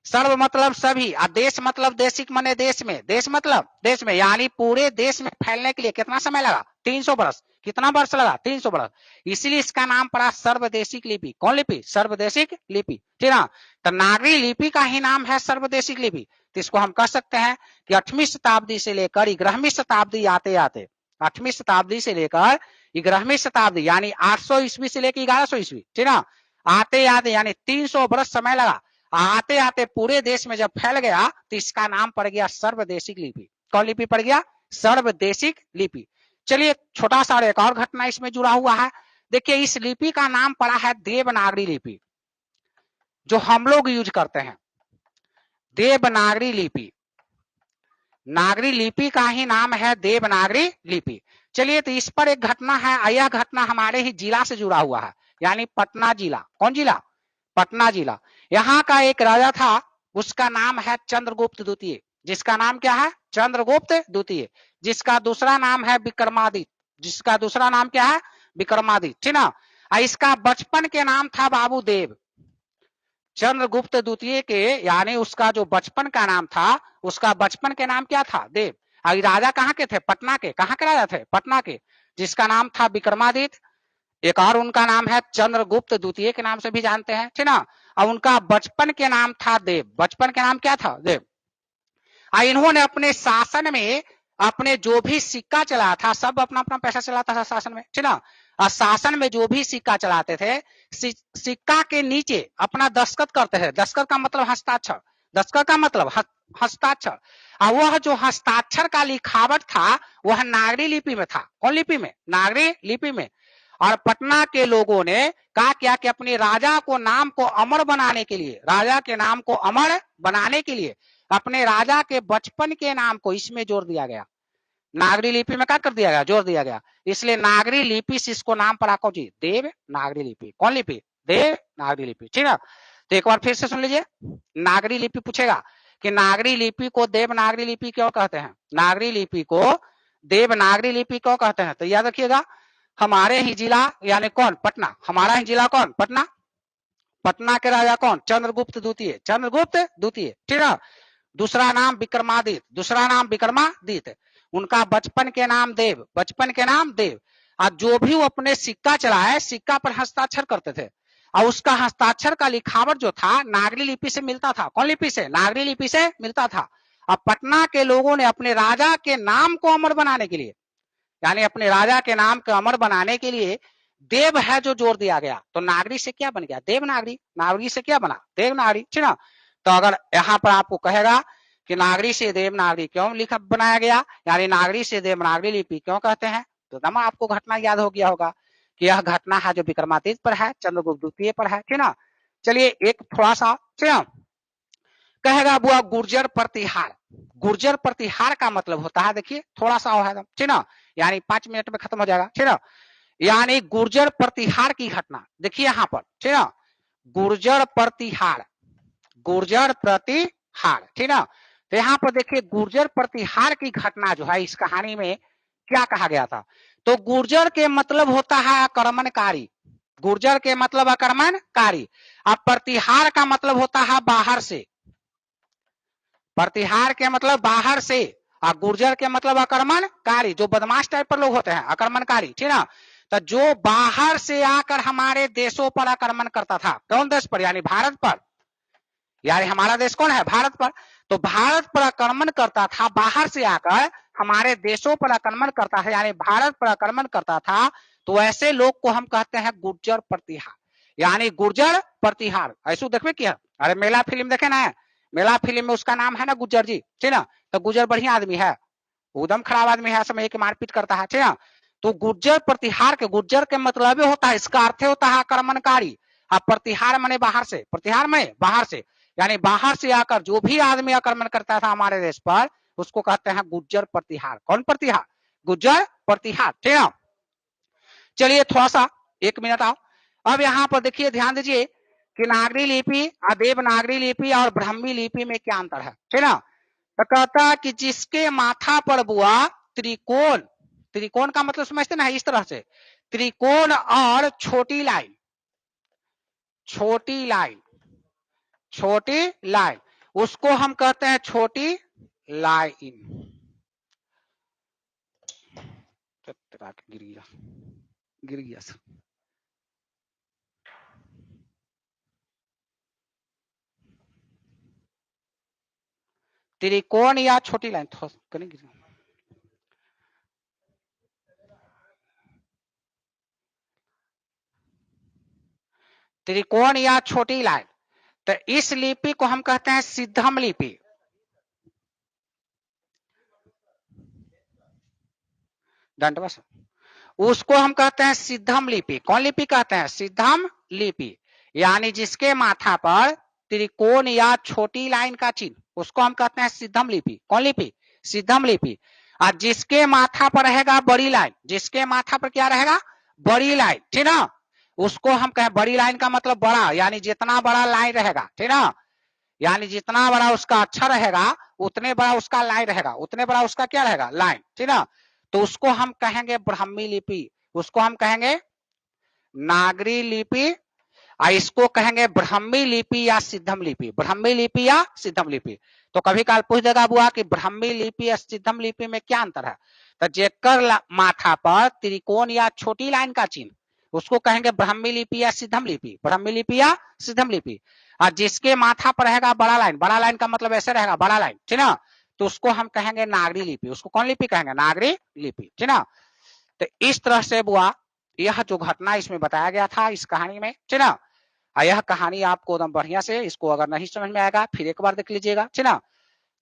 Speaker 1: सर्व मतलब सभी, और देश मतलब देशिक माने देश में, देश मतलब देश में, यानी पूरे देश में फैलने के लिए कितना समय लगा 300 वर्ष। कितना वर्ष लगा 300 वर्ष, इसीलिए इसका नाम पड़ा सर्वदेशिक लिपि। कौन लिपि? सर्वदेशिक लिपि, ठीक ना। तो नागरी लिपि का ही नाम है सर्वदेशिक लिपि। तो इसको हम कह सकते हैं कि 8वीं शताब्दी से लेकर 11वीं शताब्दी आते आते, 8वीं शताब्दी से लेकर 11वीं शताब्दी यानी 800 ईस्वी से लेकर 1100 ईस्वी, ठीक ना, आते आते यानी 300 वर्ष समय लगा। आते आते पूरे देश में जब फैल गया तो इसका नाम पड़ गया सर्वदेशिक लिपि। कौन लिपि पड़ गया? सर्वदेशिक लिपि। चलिए छोटा सा एक और घटना इसमें जुड़ा हुआ है। देखिए इस लिपि का नाम पड़ा है देवनागरी लिपि, जो हम लोग यूज करते हैं, देवनागरी लिपि। नागरी लिपि का ही नाम है देवनागरी लिपि। चलिए तो इस पर एक घटना है, यह घटना हमारे ही जिला से जुड़ा हुआ है, यानी पटना जिला। कौन जिला? पटना जिला। यहाँ का एक राजा था, उसका नाम है चंद्रगुप्त द्वितीय। जिसका नाम क्या है? चंद्रगुप्त द्वितीय। जिसका दूसरा नाम है विक्रमादित्य। जिसका दूसरा नाम क्या है? विक्रमादित्य, ठीक ना। इसका बचपन के नाम था बाबू देव। चंद्रगुप्त द्वितीय के, यानी उसका जो बचपन का नाम था, उसका बचपन के नाम क्या था? देव। राजा कहाँ के थे? पटना के। कहाँ के राजा थे? पटना के। जिसका नाम था विक्रमादित्य। एक और उनका नाम है चंद्रगुप्त द्वितीय के नाम से भी जानते हैं, ठीक ना। और उनका बचपन के नाम था देव। बचपन के नाम क्या था? देव। इन्होंने अपने शासन में अपने जो भी सिक्का चला था, सब अपना अपना पैसा चलाता था शासन में, ठीक ना। और शासन में जो भी सिक्का चलाते थे, सिक्का के नीचे अपना दस्तखत करते थे। दस्तखत का मतलब हस्ताक्षर, दस्तखत का मतलब हस्ताक्षर। और वह जो हस्ताक्षर का लिखावट था वह नागरी लिपि में था। कौन लिपि में? नागरी लिपि में। और पटना के लोगों ने कहा क्या कि अपने राजा को नाम को अमर बनाने के लिए, राजा के नाम को अमर बनाने के लिए अपने राजा के बचपन के नाम को इसमें जोड़ दिया गया। नागरी लिपि में क्या कर दिया गया? जोड़ दिया गया। इसलिए नागरी लिपि से इसको नाम पड़ा कौन जी? देव नागरी लिपि। कौन लिपि? देव नागरी लिपि, ठीक है। तो एक बार फिर से सुन लीजिए, नागरी लिपि पूछेगा कि नागरी लिपि को देवनागरी लिपि क्यों कहते हैं? नागरी लिपि को देवनागरी लिपि क्यों कहते हैं? तो याद रखिएगा, हमारे ही जिला यानी कौन? पटना। हमारा ही जिला कौन? पटना। पटना के राजा कौन? चंद्रगुप्त द्वितीय। चंद्रगुप्त द्वितीय, ठीक है। दूसरा नाम विक्रमादित्य। दूसरा नाम विक्रमादित्य। उनका बचपन के नाम देव। बचपन के नाम देव। और जो भी वो अपने सिक्का चलाए, सिक्का पर हस्ताक्षर करते थे, और उसका हस्ताक्षर का लिखावट जो था नागरी लिपि से मिलता था। कौन लिपि से? नागरी लिपि से मिलता था। अब पटना के लोगों ने अपने राजा के नाम को अमर बनाने के लिए, यानी अपने राजा के नाम को अमर बनाने के लिए देव है जो जोड़ दिया गया, तो नागरी से क्या बन गया, देवनागरी। नागरी से क्या बना, देवनागरी, ठीक ना। तो अगर यहाँ पर आपको कहेगा कि नागरी से देवनागरी क्यों लिखा बनाया गया, यानी नागरी से देवनागरी लिपि क्यों कहते हैं, तो दमा आपको घटना याद हो गया होगा कि यह घटना है जो विक्रमादित्य पर है, चंद्रगुप्त द्वितीय पर है, ठीक ना। चलिए एक थोड़ा सा, ठीक ना, कहेगा बुआ गुर्जर प्रतिहार। गुर्जर प्रतिहार का मतलब होता है, देखिए थोड़ा सा है, ठीक ना, यानी 5 मिनट में खत्म हो जाएगा, ठीक ना। यानी गुर्जर प्रतिहार की घटना, देखिए यहाँ पर, ठीक ना, गुर्जर प्रतिहार, गुर्जर प्रतिहार, ठीक ना। तो यहाँ पर देखिए गुर्जर प्रतिहार की घटना जो है इस कहानी में क्या कहा गया था, तो गुर्जर के मतलब होता है आक्रमणकारी, गुर्जर के मतलब आक्रमणकारी, अब प्रतिहार का मतलब होता है बाहर से, प्रतिहार के मतलब बाहर से, और गुर्जर के मतलब आक्रमणकारी, जो बदमाश टाइप पर लोग होते हैं, आक्रमणकारी, ठीक ना। तो जो बाहर से आकर हमारे देशों पर आक्रमण करता था, कौन देश पर, यानी भारत पर, यानी हमारा देश कौन है, भारत पर। तो भारत पर आक्रमण करता था, बाहर से आकर हमारे देशों पर आक्रमण करता है, यानी भारत पर आक्रमण करता था, तो ऐसे लोग को हम कहते हैं गुर्जर प्रतिहार, यानी गुर्जर प्रतिहार। ऐसा देखिए क्या, अरे मेला फिल्म देखे ना, मेला फिल्म में उसका नाम है ना गुज्जर जी, ठीक ना। तो गुज्जर बढ़िया आदमी है, एकदम खराब आदमी है, समय के मारपीट करता है, ठीक ना। तो गुर्जर प्रतिहार के, गुर्जर के मतलब होता है, इसका अर्थ होता है आक्रमणकारी, अब प्रतिहार माने बाहर से, प्रतिहार माने बाहर से, यानी बाहर से आकर जो भी आदमी आक्रमण करता था हमारे देश पर, उसको कहते हैं गुर्जर प्रतिहार। कौन प्रतिहार, गुर्जर प्रतिहार, ठीक है। चलिए थोड़ा सा 1 मिनट आओ। अब यहाँ पर देखिए ध्यान दीजिए कि नागरी लिपि, देवनागरी लिपि और ब्राह्मी लिपि में क्या अंतर है, ठीक ना। तो कहता कि जिसके माथा पर बुआ त्रिकोण, त्रिकोण का मतलब समझते ना इस तरह से, त्रिकोण और छोटी लाइन, छोटी लाइन, छोटी लाइन, उसको हम कहते हैं छोटी लाइन। गिर गया, गिर गया सर। त्रिकोण या छोटी लाइन, त्रिकोण या छोटी लाइन, तो इस लिपि को हम कहते हैं सिद्धम लिपि। दंडवत, उसको हम कहते हैं सिद्धम लिपि। कौन लिपि कहते हैं, सिद्धम लिपि, यानी जिसके माथा पर त्रिकोण या छोटी लाइन का चिन्ह, उसको हम कहते हैं सिद्धम लिपि। कौन लिपि, सिद्धम लिपि। और जिसके माथा पर रहेगा बड़ी लाइन, जिसके माथा पर क्या रहेगा, बड़ी लाइन, ठीक ना, उसको हम कहें, बड़ी लाइन का मतलब बड़ा, यानी जितना बड़ा लाइन रहेगा, ठीक ना, यानी जितना बड़ा उसका अक्षर रहेगा उतने बड़ा उसका लाइन रहेगा, उतने बड़ा उसका क्या रहेगा, लाइन, ठीक ना। तो उसको हम कहेंगे ब्राह्मी लिपि, उसको हम कहेंगे नागरी लिपि, और इसको कहेंगे ब्राह्मी लिपि या सिद्धम लिपि, ब्राह्मी लिपि या सिद्धम लिपि। तो कभी काल पूछ देगा बुआ कि ब्राह्मी लिपि या सिद्धम लिपि में क्या अंतर है, तो जेकर माथा पर त्रिकोण या छोटी लाइन का चिन्ह, उसको कहेंगे ब्राह्मी लिपि या सिद्धम लिपि, ब्राह्मी लिपि या सिद्धम लिपि। और जिसके माथा पर रहेगा बड़ा लाइन, बड़ा लाइन का मतलब ऐसे रहेगा, बड़ा लाइन, ठीक ना, तो उसको हम कहेंगे नागरी लिपि, उसको कौन लिपि कहेंगे, नागरी लिपि, ठीक ना। तो इस तरह से बुआ यह जो घटना इसमें बताया गया था इस कहानी में, ठीक ना, यह कहानी आपको एकदम बढ़िया से, इसको अगर नहीं समझ में आएगा फिर एक बार देख लीजिएगा, ठीक ना।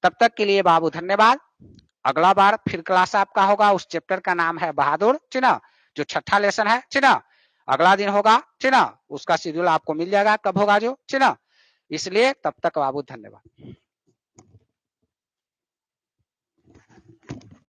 Speaker 1: तब तक के लिए बाबू धन्यवाद। अगला बार फिर क्लास आपका होगा, उस चैप्टर का नाम है बहादुर, ठीक ना, जो 6ठा लेसन है, ठीक ना, अगला दिन होगा, ठीक ना, उसका शेड्यूल आपको मिल जाएगा कब होगा जो, ठीक ना। इसलिए तब तक बाबू धन्यवाद।